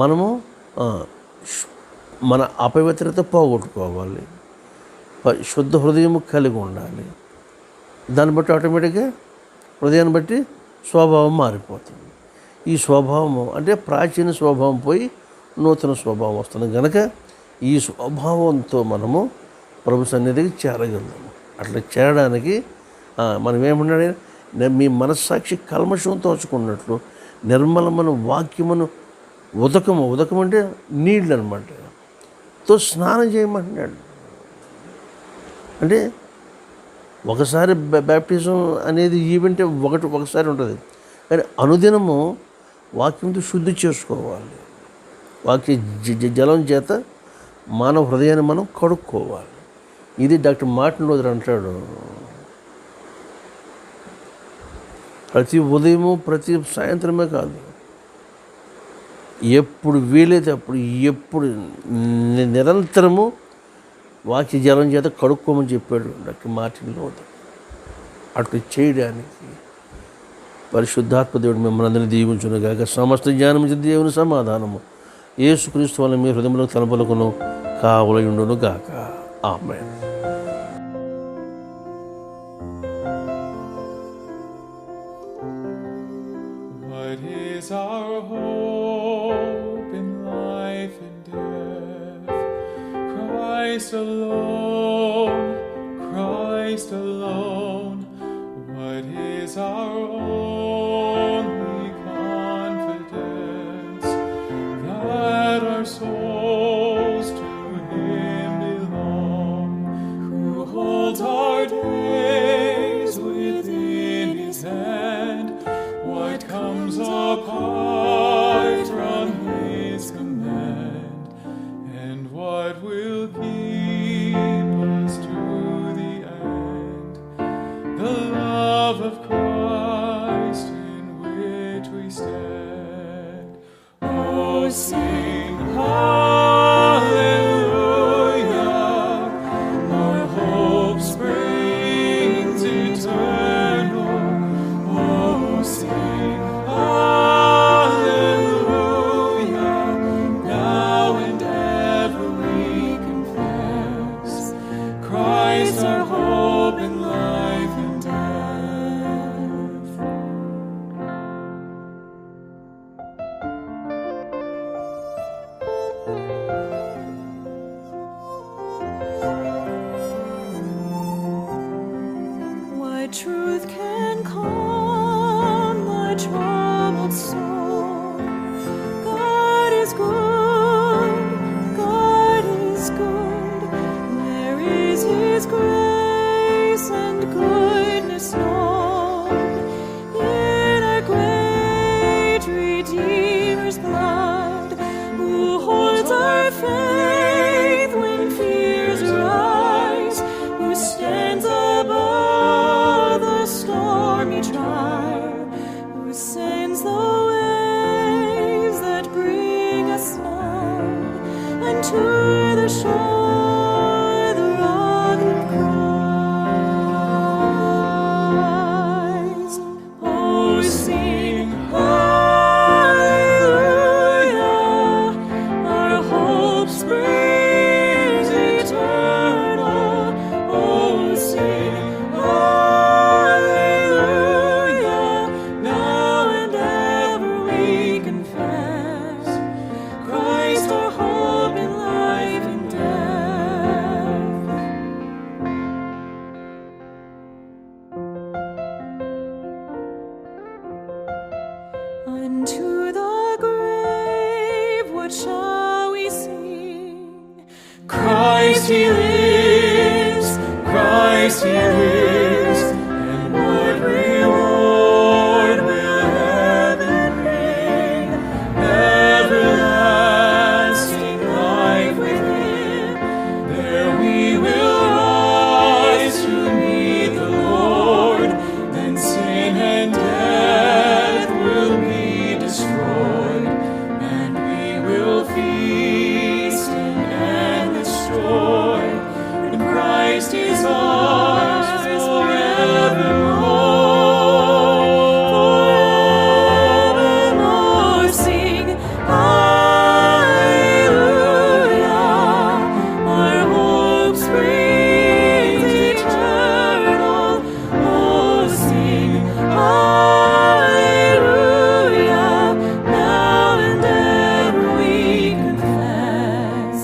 మనము మన అపవిత్రత పోగొట్టుకోవాలి, శుద్ధ హృదయము కలిగి ఉండాలి. దాన్ని బట్టి ఆటోమేటిక్గా హృదయాన్ని బట్టి స్వభావం మారిపోతుంది. ఈ స్వభావము అంటే ప్రాచీన స్వభావం పోయి నూతన స్వభావం వస్తుంది. కనుక ఈ స్వభావంతో మనము ప్రభు సన్నిధికి చేరగలము. అట్లా చేరడానికి మనం ఏమన్నాడు? మీ మనస్సాక్షి కల్మషం తోచుకున్నట్లు నిర్మలమైన వాక్యమును ఉదకం అంటే నీళ్ళు అనమాట తో స్నానం చేయమంటున్నాడు. అంటే ఒకసారి బ్యాప్టిజం అనేది ఈవెంట్ ఒకసారి ఉంటుంది, కానీ అనుదినము వాక్యంతో శుద్ధి చేసుకోవాలి. వాక్య జలం చేత మానవ హృదయాన్ని మనం కడుక్కోవాలి. ఇది డాక్టర్ మార్టిన్ లూథర్ అంటాడు, ప్రతి ఉదయము ప్రతి సాయంత్రమే కాదు, ఎప్పుడు వీలైతే అప్పుడు, ఎప్పుడు నిరంతరము వాక్య జలం చేత కడుక్కోమని చెప్పాడు డాక్టర్ మార్టిన్ లూథర్. అటు చేయడానికి పరిశుద్ధాత్మ దేవుడు మిమ్మల్ని అందరినీ దీవించునుగాక. సమస్త జ్ఞానం దేవుని సమాధానము యేసుక్రీస్తు వల్ల మీ హృదయంలో తలపలుకును కావలయుండును గాక. ఆమేన్. What is our hope in life and death? Christ alone, Christ alone. What is our only confidence? That our souls to Him belong, who holds our days within His hand. What comes apart from His command, and what will keep us to the end? The love of Christ in which we stand. Oh, sing hallelujah, our hope springs eternal. Oh, sing hallelujah, now and ever we confess, Christ our hope in life and death. his, and what reward will heaven bring? Everlasting life with him, there we will rise to meet the Lord. Then sin and death will be destroyed, and we will feast in endless joy. And Christ is ours forevermore. Sing hallelujah, our hope springs eternal. Oh, sing hallelujah, now and ever we confess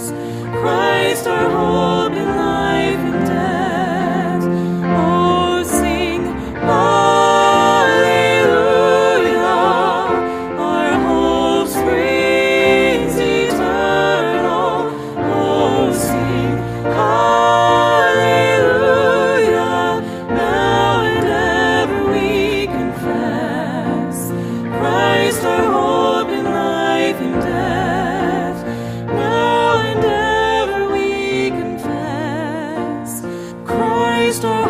Christ our hope in life and death. Oh, sing hallelujah, our hope springs eternal. Oh, sing hallelujah, now and ever we confess Christ our hope in life and death. Now and ever we confess Christ our